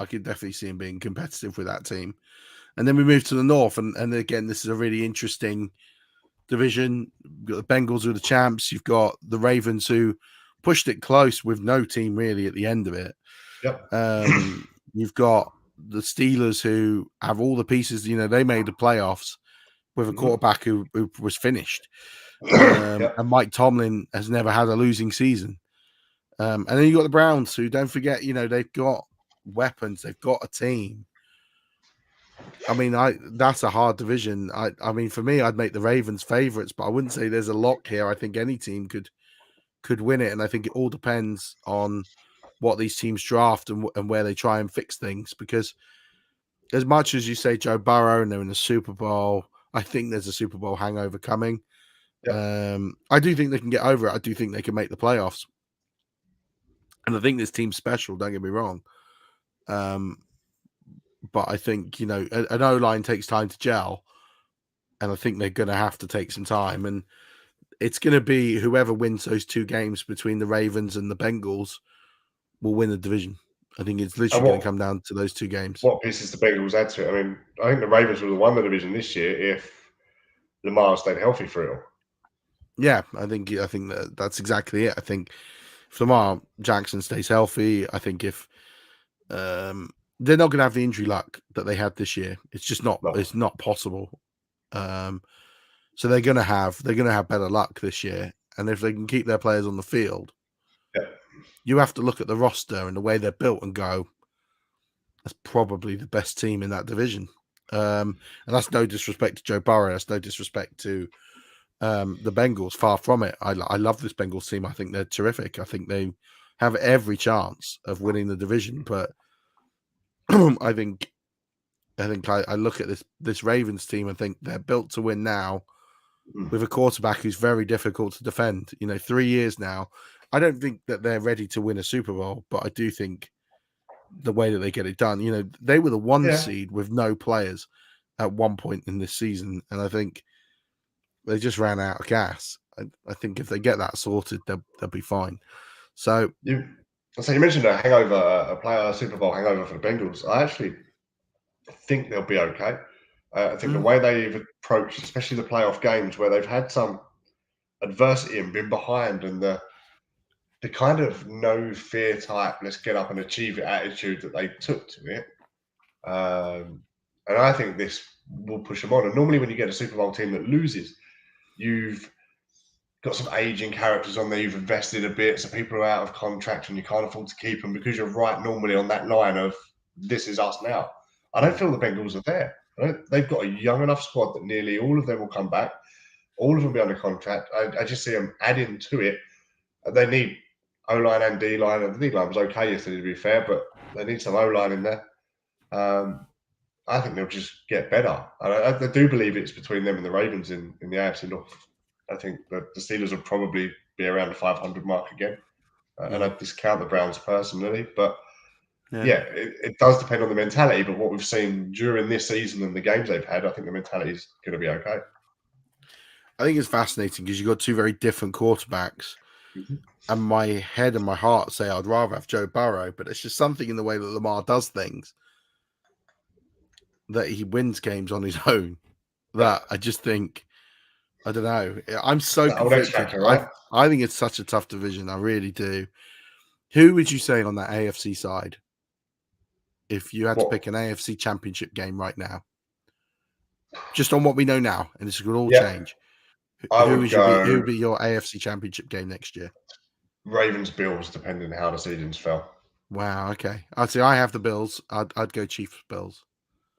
I could definitely see him being competitive with that team. And then we move to the North, and again, this is a really interesting division. You've got the Bengals who are the champs. You've got the Ravens who pushed it close with no team really at the end of it. Yep. You've got the Steelers who have all the pieces. They made the playoffs with a quarterback who was finished. Yep. And Mike Tomlin has never had a losing season. And then you got the Browns who, don't forget, they've got weapons. They've got a team. I mean, that's a hard division. I mean, for me, I'd make the Ravens favorites, but I wouldn't say there's a lock here. I think any team could win it, and I think it all depends on what these teams draft and where they try and fix things. Because as much as you say Joe Burrow and they're in the Super Bowl, I think there's a Super Bowl hangover coming. Yep. I do think they can get over it. I do think they can make the playoffs, and I think this team's special. Don't get me wrong. But I think, an O-line takes time to gel, and I think they're going to have to take some time. And it's going to be whoever wins those two games between the Ravens and the Bengals will win the division. I think it's literally going to come down to those two games. What pieces the Bengals add to it? I mean, I think the Ravens would have won the division this year if Lamar stayed healthy for it all. Yeah, I think that's exactly it. I think if Lamar Jackson stays healthy, I think if they're not going to have the injury luck that they had this year. It's just not. No. It's not possible. So they're going to have better luck this year, and if they can keep their players on the field, you have to look at the roster and the way they're built and go, that's probably the best team in that division. And that's no disrespect to Joe Burrow. That's no disrespect to the Bengals. Far from it. I love this Bengals team. I think they're terrific. I think they have every chance of winning the division, but I think I look at this Ravens team and think they're built to win now with a quarterback who's very difficult to defend. 3 years now. I don't think that they're ready to win a Super Bowl, but I do think the way that they get it done, they were the one seed with no players at one point in this season, and I think they just ran out of gas. I think if they get that sorted, they'll be fine. So you mentioned a hangover, a Super Bowl hangover for the Bengals. I actually think they'll be okay. I think the way they've approached, especially the playoff games where they've had some adversity and been behind, and the kind of no fear type, let's get up and achieve it attitude that they took to it. And I think this will push them on. And normally when you get a Super Bowl team that loses, you've got some aging characters on there, you've invested a bit, so people are out of contract and you can't afford to keep them because you're right normally on that line of this is us now. I don't feel the Bengals are there. They've got a young enough squad that nearly all of them will come back. All of them will be under contract. I just see them adding to it. They need O-line and D-line. And the D-line was okay yesterday, to be fair, but they need some O-line in there. I think they'll just get better. I do believe it's between them and the Ravens in the AFC North. I think that the Steelers will probably be around the 500 mark again. And I discount the Browns personally, but it does depend on the mentality. But what we've seen during this season and the games they've had, I think the mentality is going to be okay. I think it's fascinating because you've got two very different quarterbacks. Mm-hmm. And my head and my heart say I'd rather have Joe Burrow, but it's just something in the way that Lamar does things, that he wins games on his own, that I just think, I don't know. I'm so conflicted. Right? I think it's such a tough division. I really do. Who would you say on that AFC side, if you had to pick an AFC championship game right now? Just on what we know now, and this could all change. Who would be your AFC championship game next year? Ravens, Bills, depending on how the seasons fell. Wow, okay. I'd say I have the Bills. I'd go Chiefs, Bills.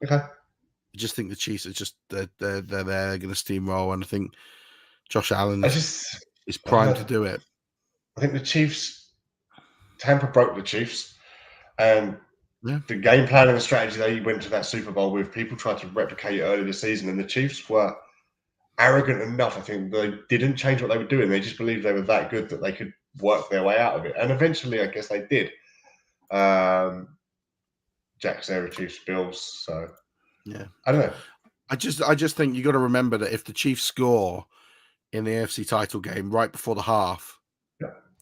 Okay. I just think the Chiefs are just they're going to steamroll, and I think Josh Allen is primed to do it. I think the Chiefs, Tampa broke the Chiefs, and the game plan and the strategy they went to that Super Bowl with, people tried to replicate it early this season, and the Chiefs were arrogant enough. I think they didn't change what they were doing. They just believed they were that good that they could work their way out of it, and eventually, I guess they did. Jack's there with Chiefs, Bills, so. Yeah, I don't know. I just think you got to remember that if the Chiefs score in the AFC title game right before the half,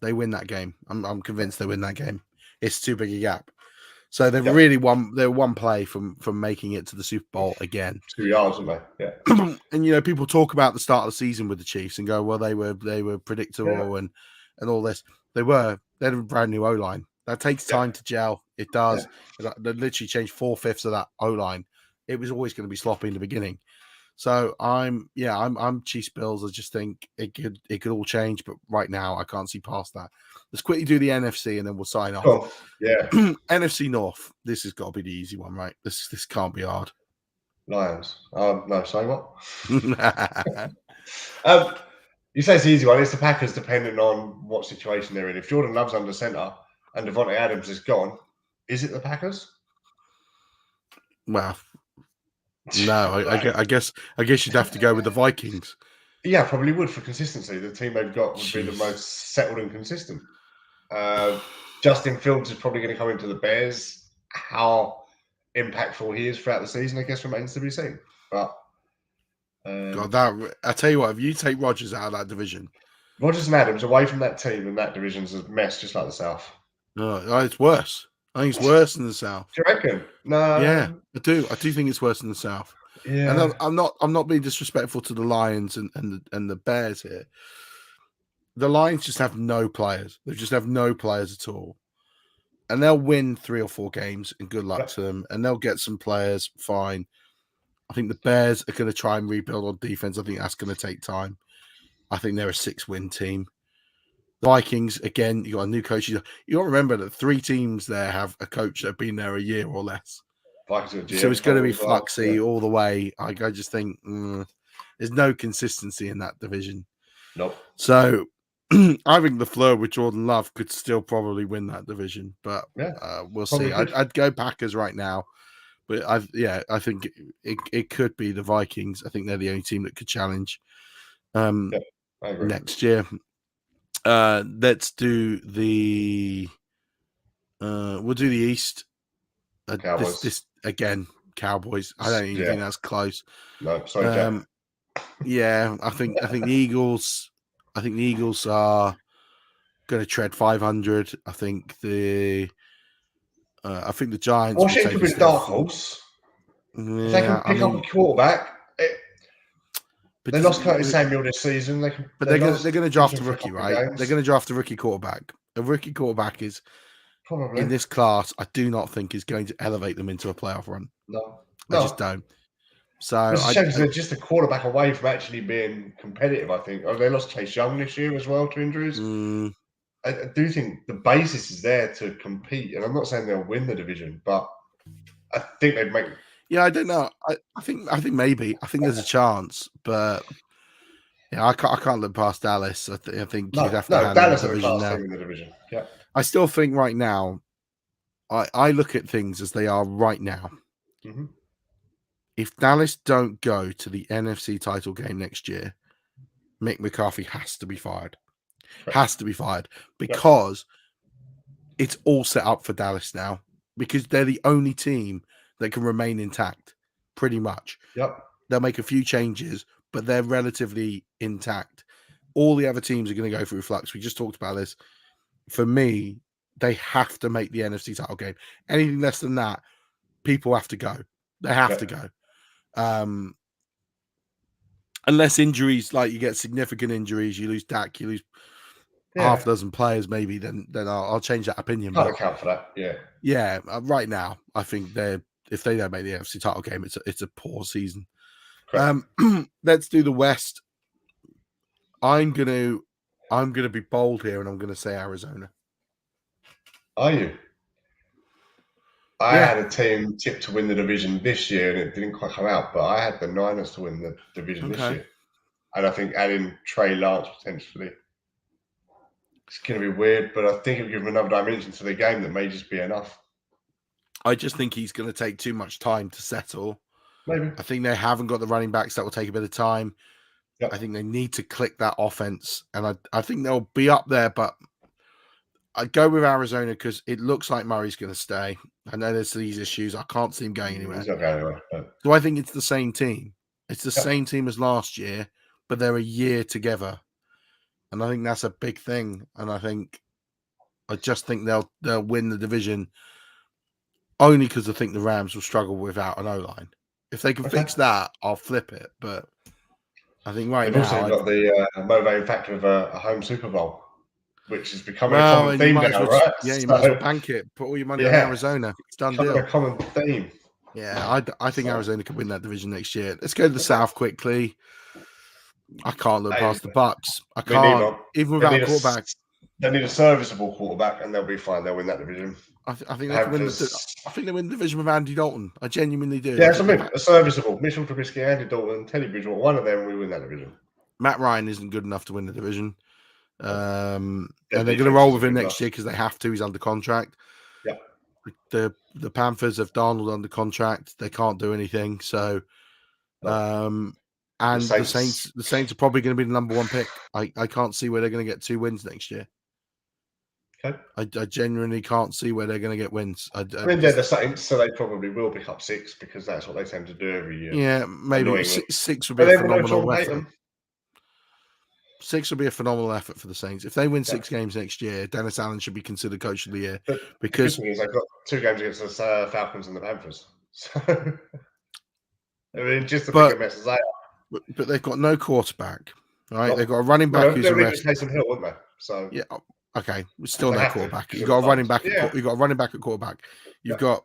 they win that game. I'm convinced they win that game. It's too big a gap. So they're really one play from making it to the Super Bowl again. 2 yards, aren't they? Yeah. And people talk about the start of the season with the Chiefs and go, well, they were predictable and all this. They're a brand new O-line. That takes time to gel. It does. Yeah. They literally changed 4/5 of that O-line. It was always going to be sloppy in the beginning. So I'm Chiefs Bills. I just think it could all change, but right now I can't see past that. Let's quickly do the NFC and then we'll sign off. Oh, yeah. NFC North. This has got to be the easy one, right? This can't be hard. Lions. No, sorry, what? You say it's the easy one. It's the Packers, depending on what situation they're in. If Jordan Love's under center and Devontae Adams is gone, is it the Packers? Well, no. I guess you'd have to go with the Vikings. Yeah, probably would for consistency. The team they've got would be the most settled and consistent. Justin Fields is probably going to come into the Bears. How impactful he is throughout the season, I guess, remains to be seen. But God, I tell you what, if you take Rodgers out of that division, Rodgers and Adams away from that team, and that division's a mess, just like the South. No, it's worse. I think it's worse than the South. Do you reckon? No. Yeah, I do. I do think it's worse than the South. Yeah. And I'm not being disrespectful to the Lions and the Bears here. The Lions just have no players. They just have no players at all. And they'll win 3 or 4 games, and good luck to them. And they'll get some players, fine. I think the Bears are going to try and rebuild on defense. I think that's going to take time. I think they're a 6-win team. The Vikings, again, you got a new coach. You got to remember that 3 teams there have a coach that have been there a year or less. So it's going to be fluxy all the way. I just think there's no consistency in that division. Nope. So I think the Fleur with Jordan Love could still probably win that division, but we'll see. I'd go Packers right now, but I think it could be the Vikings. I think they're the only team that could challenge next year. Let's do the we'll do the East. This again, Cowboys. I don't even think that's close. No, sorry, yeah, I think the Eagles. I think the Eagles are going to tread 500. I think the Giants. Washington with dark horse. Yeah, if they can pick up a quarterback. They lost Curtis Samuel this season. They're going to draft a rookie, right? They're going to draft a rookie quarterback. A rookie quarterback is probably in this class. I do not think is going to elevate them into a playoff run. No. I just don't. So they're just a quarterback away from actually being competitive. I think they lost Chase Young this year as well to injuries. I do think the basis is there to compete, and I'm not saying they'll win the division, but I think they'd make. Yeah, I don't know. I think maybe. I think there's a chance, but yeah, I can't look past Dallas. I think you'd have to handle Dallas the division now. In the division. Yeah. I still think right now, I look at things as they are right now. Mm-hmm. If Dallas don't go to the NFC title game next year, Mick McCarthy has to be fired. Right. Has to be fired because it's all set up for Dallas now because they're the only team that can remain intact, pretty much. Yep. They'll make a few changes, but they're relatively intact. All the other teams are going to go through flux. We just talked about this. For me, they have to make the NFC title game. Anything less than that, people have to go. They have to go. Unless injuries, like you get significant injuries, you lose Dak, you lose half a dozen players, maybe, then I'll change that opinion. Can't account for that. Yeah. Right now, I think if they don't make the NFC title game, it's a poor season. Let's do the West. I'm gonna be bold here, and I'm gonna say Arizona. Are you? I had a team tipped to win the division this year, and it didn't quite come out. But I had the Niners to win the division this year, and I think adding Trey Lance potentially, it's going to be weird. But I think it'll give him another dimension to the game that may just be enough. I just think he's going to take too much time to settle. Maybe. I think they haven't got the running backs that will take a bit of time. Yep. I think they need to click that offense, and I think they'll be up there, but I'd go with Arizona because it looks like Murray's going to stay. I know there's these issues. I can't see him going anywhere. He's not going anywhere. No. Do I think it's the same team? It's the same team as last year, but they're a year together. And I think that's a big thing. And I just think they'll win the division. only because I think the Rams will struggle without an O-line. If they can fix that, I'll flip it. But I think They've also got the motivating factor of a home Super Bowl, which is becoming a common theme now, right? Yeah, you might as well bank it. Put all your money on Arizona. It's done deal. A common theme. Yeah, I think Arizona could win that division next year. Let's go to the South quickly. I can't look past the Bucks. I can't, even without a quarterback. They need a serviceable quarterback, and they'll be fine. They'll win that division. I think they can win. I think they win the division with Andy Dalton. I genuinely do. Yeah, a serviceable Mitchell Trubisky, Andy Dalton, Teddy Bridgewater. One of them, we win that division. Matt Ryan isn't good enough to win the division, and they're going to roll with him next year because they have to. He's under contract. Yeah. The Panthers have Darnold under contract. They can't do anything. So, and the Saints are probably going to be the number one pick. I can't see where they're going to get 2 wins next year. Okay. I genuinely can't see where they're going to get wins. I mean, they're the Saints, so they probably will pick up 6 because that's what they tend to do every year. Yeah, maybe 6 would be a phenomenal effort. 6 would be a phenomenal effort for the Saints. If they win 6 games next year, Dennis Allen should be considered coach of the year. But because the thing is, they've got 2 games against the Falcons and the Panthers. So, I mean, just the bigger mess as they are. But they've got no quarterback, right? They've got a running back who's arrested. Taysom Hill, wouldn't they? So yeah. Okay, still no quarterback. You've got a running back. You've got a running back at quarterback. You've got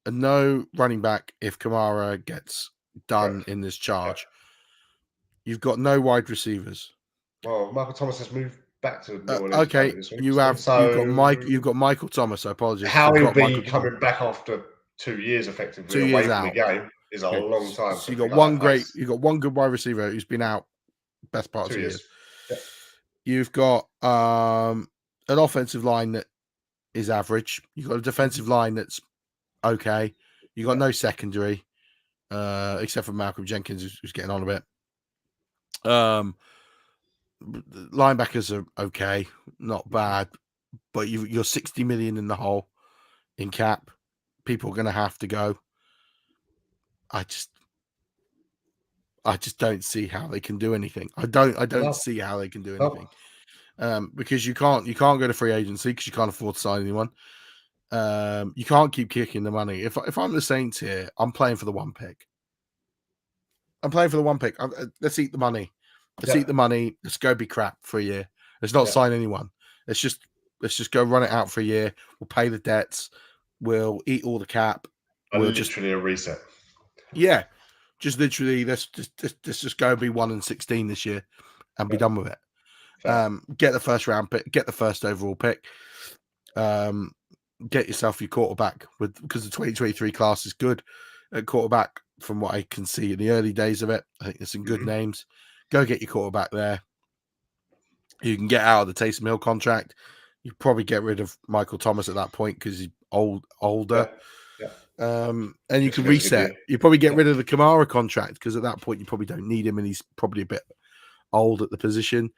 a no running back if Kamara gets done in this charge. You've got no wide receivers. Well, Michael Thomas has moved back to New Orleans. Okay, you've got Michael Thomas. I apologize. How he'll be coming back after 2 years effectively 2 years out from the game is a long time. So you've got one good wide receiver who's been out best part of 2 years. Yeah. You've got an offensive line that is average. You've got a defensive line that's okay. You've got no secondary, except for Malcolm Jenkins, who's getting on a bit. Linebackers are okay, not bad, but you're 60 million in the hole in cap. People are going to have to go. I just don't see how they can do anything. I don't see how they can do anything. Because you can't go to free agency because you can't afford to sign anyone. You can't keep kicking the money. If I'm the Saints here, I'm playing for the 1 pick. Let's eat the money. Let's eat the money. Let's go be crap for a year. Let's not sign anyone. Let's just go run it out for a year. We'll pay the debts. We'll eat all the cap. We'll literally a reset. Yeah, just literally. Let's just go be 1-16 this year and be done with it. Get the first round pick, get the first overall pick, get yourself your quarterback because the 2023 class is good at quarterback from what I can see in the early days of it. I think there's some good names. Go get your quarterback there. You can get out of the Taysom Hill contract. You probably get rid of Michael Thomas at that point because he's older. And you can reset. You probably get rid of the Kamara contract because at that point you probably don't need him and he's probably a bit old at the position.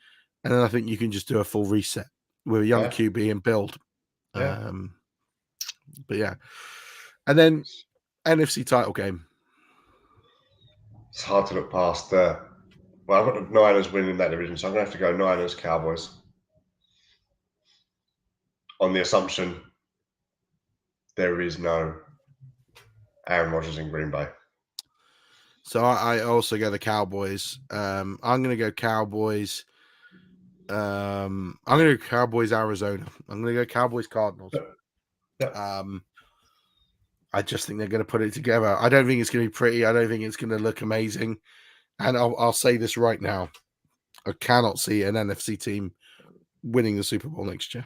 And then I think you can just do a full reset with a young QB and build. But yeah. And then NFC title game. It's hard to look past I've got the Niners winning that division, so I'm going to have to go Niners, Cowboys. On the assumption there is no Aaron Rodgers in Green Bay. So I also go the Cowboys. I'm going to go Cowboys. I'm going to go Cowboys, Arizona. I'm going to go Cowboys, Cardinals. I just think they're going to put it together. I don't think it's going to be pretty. I don't think it's going to look amazing. And I'll say this right now. I cannot see an NFC team winning the Super Bowl next year.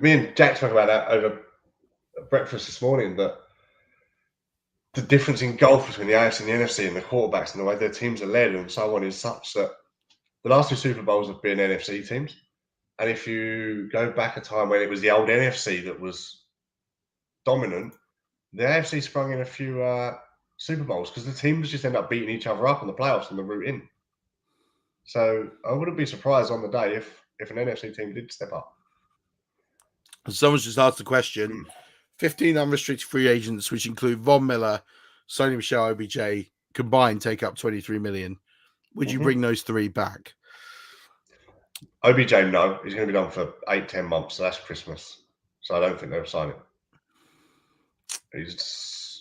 Me and Jack talked about that over breakfast this morning, that the difference in golf between the AFC and the NFC and the quarterbacks and the way their teams are led and so on is such that the last 2 Super Bowls have been NFC teams. And if you go back a time when it was the old NFC that was dominant, the AFC sprung in a few Super Bowls because the teams just end up beating each other up in the playoffs and the route in. So I wouldn't be surprised on the day if an NFC team did step up. Someone's just asked the question. 15 unrestricted free agents, which include Von Miller, Sony Michel, OBJ, combined take up 23 million. Would you bring those 3 back? OBJ, no. He's going to be done for 8-10 months, so that's Christmas. So I don't think they'll sign it.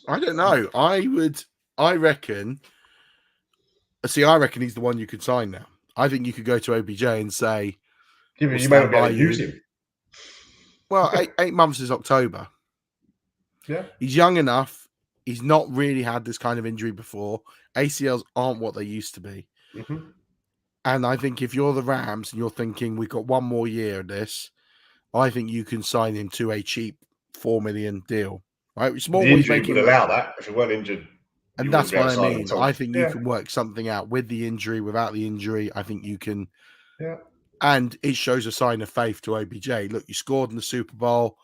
I don't know. I reckon he's the one you could sign now. I think you could go to OBJ and say, yeah, but you may not be able to use him. Well, 8 months is October. Yeah. He's young enough. He's not really had this kind of injury before. ACLs aren't what they used to be. Mm-hmm. And I think if you're the Rams and you're thinking we've got one more year of this, I think you can sign him to a cheap $4 million deal. Right? Which is more the injury would allow that if he weren't injured. And that's what I mean. I think you can work something out with the injury, without the injury. I think you can. Yeah. And it shows a sign of faith to OBJ. Look, you scored in the Super Bowl.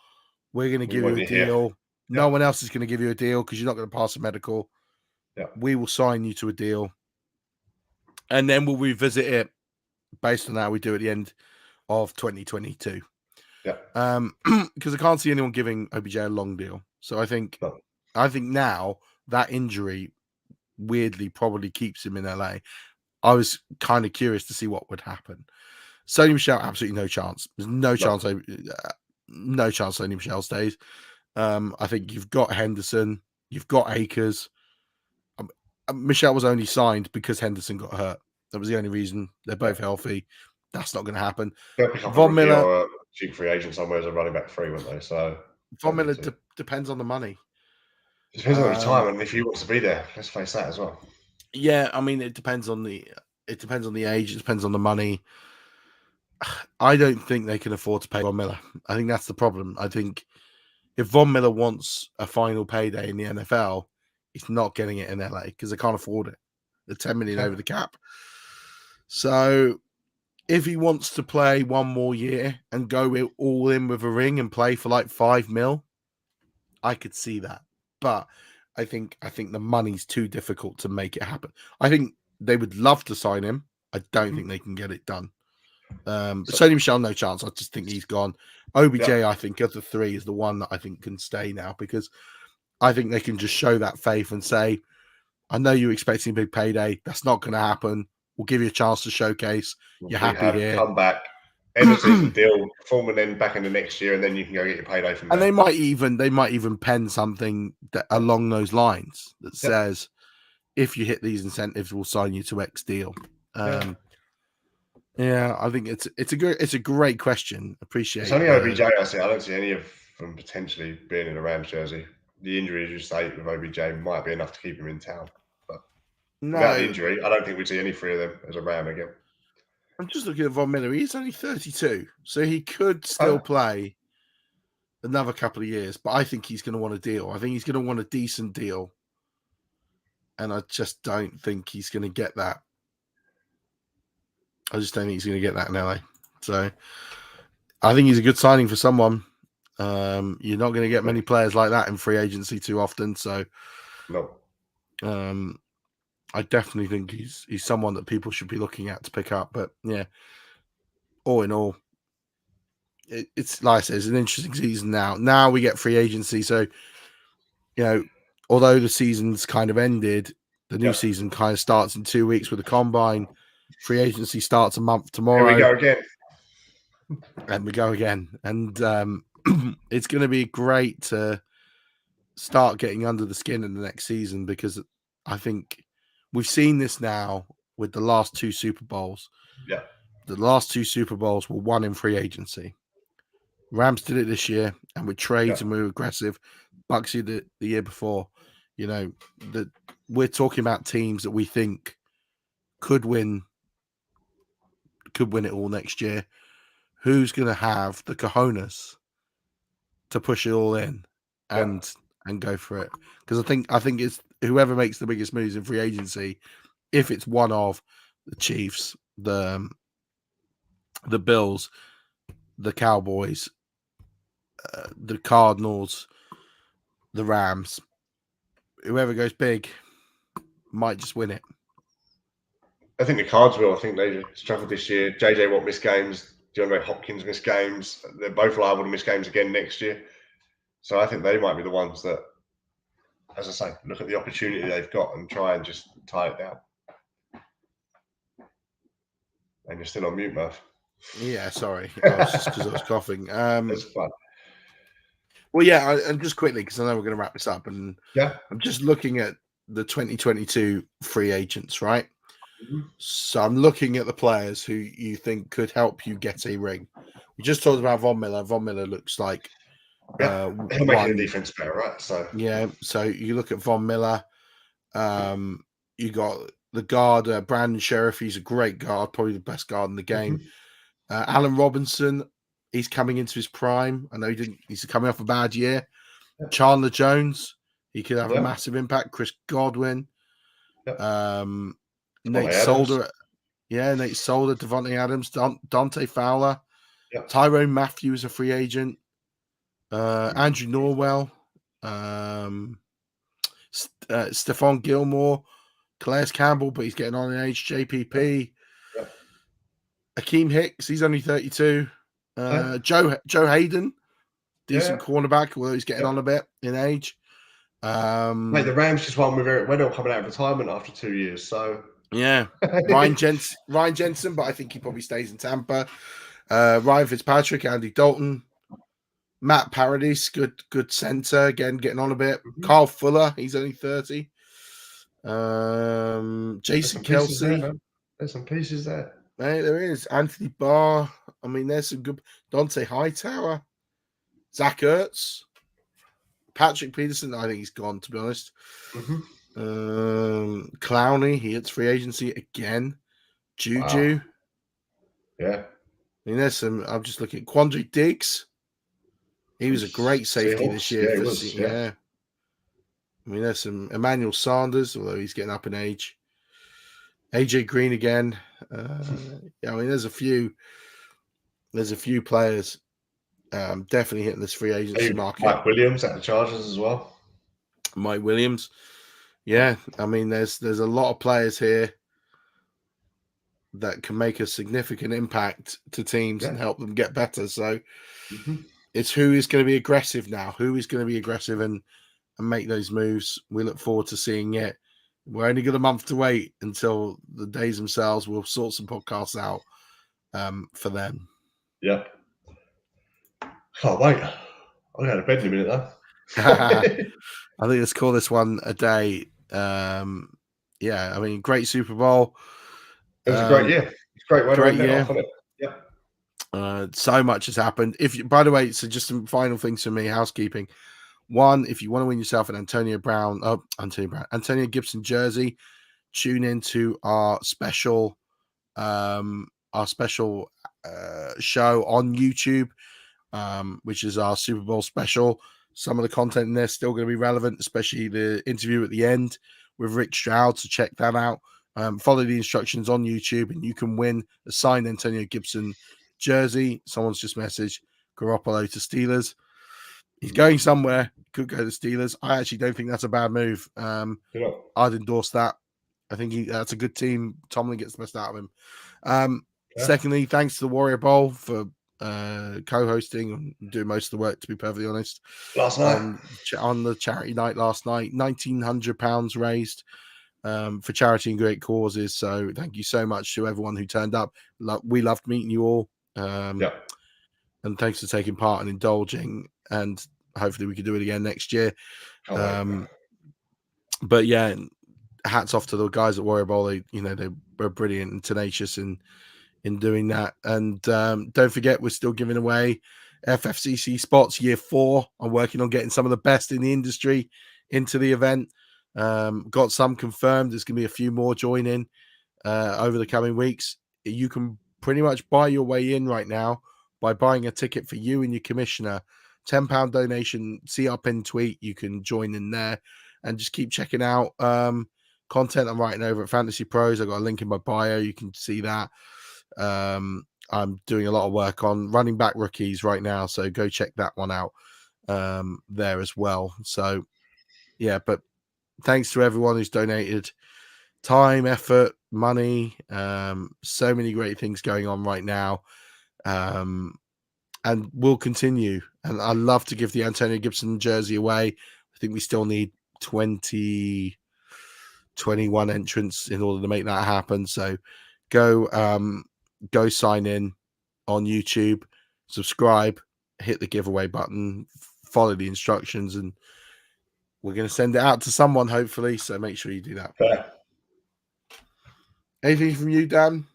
We're going to give you a deal. No one else is going to give you a deal because you're not going to pass a medical. Yeah. We will sign you to a deal. And then we'll revisit it based on how we do at the end of 2022. Yeah. Because I can't see anyone giving OBJ a long deal. So I think now that injury weirdly probably keeps him in LA. I was kind of curious to see what would happen. Sony Michel, absolutely no chance. There's no chance Sony Michel stays. I think you've got Henderson, you've got Akers. Michel was only signed because Henderson got hurt. That was the only reason. They're both healthy. That's not going to happen. Von Miller, cheap free agent somewhere as a running back 3, weren't they? So Von Miller depends on the money. It depends on the retirement if he wants to be there. Let's face that as well. Yeah, I mean, it depends on the age. It depends on the money. I don't think they can afford to pay Von Miller. I think that's the problem. I think if Von Miller wants a final payday in the NFL, he's not getting it in LA because they can't afford it. They're $10 million over the cap. So if he wants to play one more year and go all in with a ring and play for like $5 million, I could see that. But I think the money's too difficult to make it happen. I think they would love to sign him. I don't think they can get it done. Sony Michel, no chance. I just think he's gone. OBJ, I think of the 3 is the one that I think can stay now because I think they can just show that faith and say, I know you're expecting a big payday. That's not going to happen. We'll give you a chance to showcase. You're happy here. Come back. End of season deal, perform and then back in the next year, and then you can go get your payday from there. And they might even pen something along those lines that says, if you hit these incentives, we'll sign you to X deal. Yeah, I think it's a great question. Appreciate it's only OBJ. I don't see any of them potentially being in a Rams jersey. The injury, as you say, with OBJ might be enough to keep him in town. But without the injury, I don't think we'd see any 3 of them as a Ram again. I'm just looking at Von Miller. He's only 32, so he could still play another couple of years. But I think he's going to want a deal. I think he's going to want a decent deal, and I just don't think he's going to get that. I just don't think he's going to get that in LA. So I think he's a good signing for someone. You're not going to get many players like that in free agency too often. So no. I definitely think he's someone that people should be looking at to pick up. But yeah, all in all, it's like I said, it's an interesting season now. Now we get free agency. So, although the season's kind of ended, the new season kind of starts in 2 weeks with the combine. Free agency starts a month tomorrow. Here we go again. And we go again. And it's going to be great to start getting under the skin in the next season because I think we've seen this now with the last 2 Super Bowls. Yeah. The last 2 Super Bowls were won in free agency. Rams did it this year, and with trades and we were aggressive. Bucks did it the year before. We're talking about teams that we think could win it all next year. Who's going to have the cojones to push it all in and go for it? Because I think it's whoever makes the biggest moves in free agency. If it's one of the Chiefs, the Bills, the Cowboys, the Cardinals, the Rams, whoever goes big might just win it. I think the Cards will. I think they struggled this year. JJ Watt missed games. DeAndre Hopkins missed games. They're both liable to miss games again next year. So I think they might be the ones that, as I say, look at the opportunity they've got and try and just tie it down. And you're still on mute, Murph. Yeah, sorry. Just because I was coughing. That's fun. Well, yeah, and just quickly, because I know we're going to wrap this up, and Yeah. I'm just looking at the 2022 free agents, right? Mm-hmm. So I'm looking at the players who you think could help you get a ring. We just talked about Von Miller. Von Miller looks like He'll make the defense better, right? So so you look at Von Miller. You got the guard, Brandon Sheriff. He's a great guard, probably the best guard in the game. Allen Robinson, he's coming into his prime. I know he's coming off a bad year. Chandler Jones, he could have a massive impact. Chris Godwin, Nate Solder, Nate Solder, Devontae Adams, Dante Fowler, Tyrone Matthew is a free agent. Andrew Norwell, Stephon Gilmore, Calais Campbell, but he's getting on in age. JPP, Akeem Hicks, he's only 32. Joe Hayden, decent cornerback, although he's getting on a bit in age. Mate, the Rams just won with Eric Weddle coming out of retirement after 2 years. So Ryan Jensen, but I think he probably stays in Tampa. Ryan Fitzpatrick, Andy Dalton, Matt Paradis, good center, again getting on a bit. Kyle Fuller, he's only 30. Jason Kelsey, there's some pieces there. Hey, there is Anthony Barr. I mean, there's some good. Dante Hightower, Zach Ertz, Patrick Peterson. I think he's gone, to be honest. Clowney, he hits free agency again. Juju. Wow. Yeah. I mean, there's some. I'm just looking at Quandre Diggs. He was a great safety this year. I mean, there's some Emmanuel Sanders, although he's getting up in age. AJ Green again. I mean, there's a few players definitely hitting this free agency market. Mike Williams at the Chargers as well. Mike Williams. Yeah, I mean, there's a lot of players here that can make a significant impact to teams and help them get better. So it's who is going to be aggressive now, who is going to be aggressive and make those moves. We look forward to seeing it. We're only got a month to wait until the days themselves. We'll sort some podcasts out for them. Yeah. Can't wait. I'm going to bed in a minute, though. I think let's call this one a day. I mean, great Super Bowl. It was a great year. It's a great year. So much has happened. By the way, so just some final things for me, housekeeping. One, if you want to win yourself an Antonio Gibson jersey, tune into our special show on YouTube, which is our Super Bowl special. Some of the content in there is still going to be relevant, especially the interview at the end with Rick Stroud. So check that out. Follow the instructions on YouTube, and you can win a signed Antonio Gibson jersey. Someone's just messaged Garoppolo to Steelers. He's going somewhere. Could go to Steelers. I actually don't think that's a bad move. I'd endorse that. I think that's a good team. Tomlin gets the best out of him. Secondly, thanks to the Warrior Bowl for co-hosting and doing most of the work, to be perfectly honest. Last night. On the charity night last night, £1,900 raised for charity and great causes. So thank you so much to everyone who turned up. We loved meeting you all. And thanks for taking part and indulging. And hopefully we can do it again next year. But yeah, hats off to the guys at Warrior Bowl. They were brilliant and tenacious in doing that. And don't forget, we're still giving away FFCC spots year 4. I'm working on getting some of the best in the industry into the event. Got some confirmed. There's going to be a few more joining over the coming weeks. You can pretty much buy your way in right now by buying a ticket for you and your commissioner. £10 donation, see our pinned tweet. You can join in there and just keep checking out content I'm writing over at Fantasy Pros. I've got a link in my bio. You can see that. I'm doing a lot of work on running back rookies right now, so go check that one out there as well. So, yeah, but thanks to everyone who's donated time, effort, money. So many great things going on right now. And we'll continue. And I'd love to give the Antonio Gibson jersey away. I think we still need 21 entrants in order to make that happen. So go sign in on YouTube, subscribe, hit the giveaway button, follow the instructions, and we're going to send it out to someone, hopefully. So make sure you do that. Yeah. Anything from you, Dan?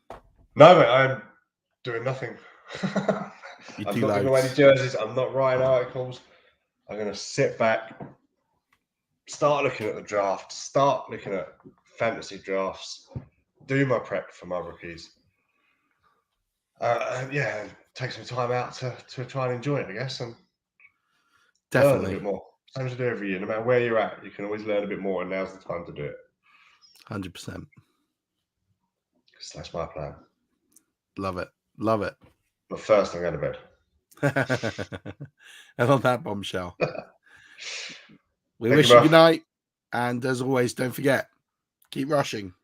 No, mate, I'm doing nothing. You I'm do not giving away any jerseys. I'm not writing articles. I'm going to sit back, start looking at the draft, start looking at fantasy drafts, do my prep for my rookies. Yeah, take some time out to try and enjoy it, I guess, and learn a bit more. Same as you do every year. No matter where you're at, you can always learn a bit more, and now's the time to do it. 100%. That's my plan. Love it. Love it. But first, I'm going to bed. And on that bombshell, we wish you good night. And as always, don't forget, keep rushing.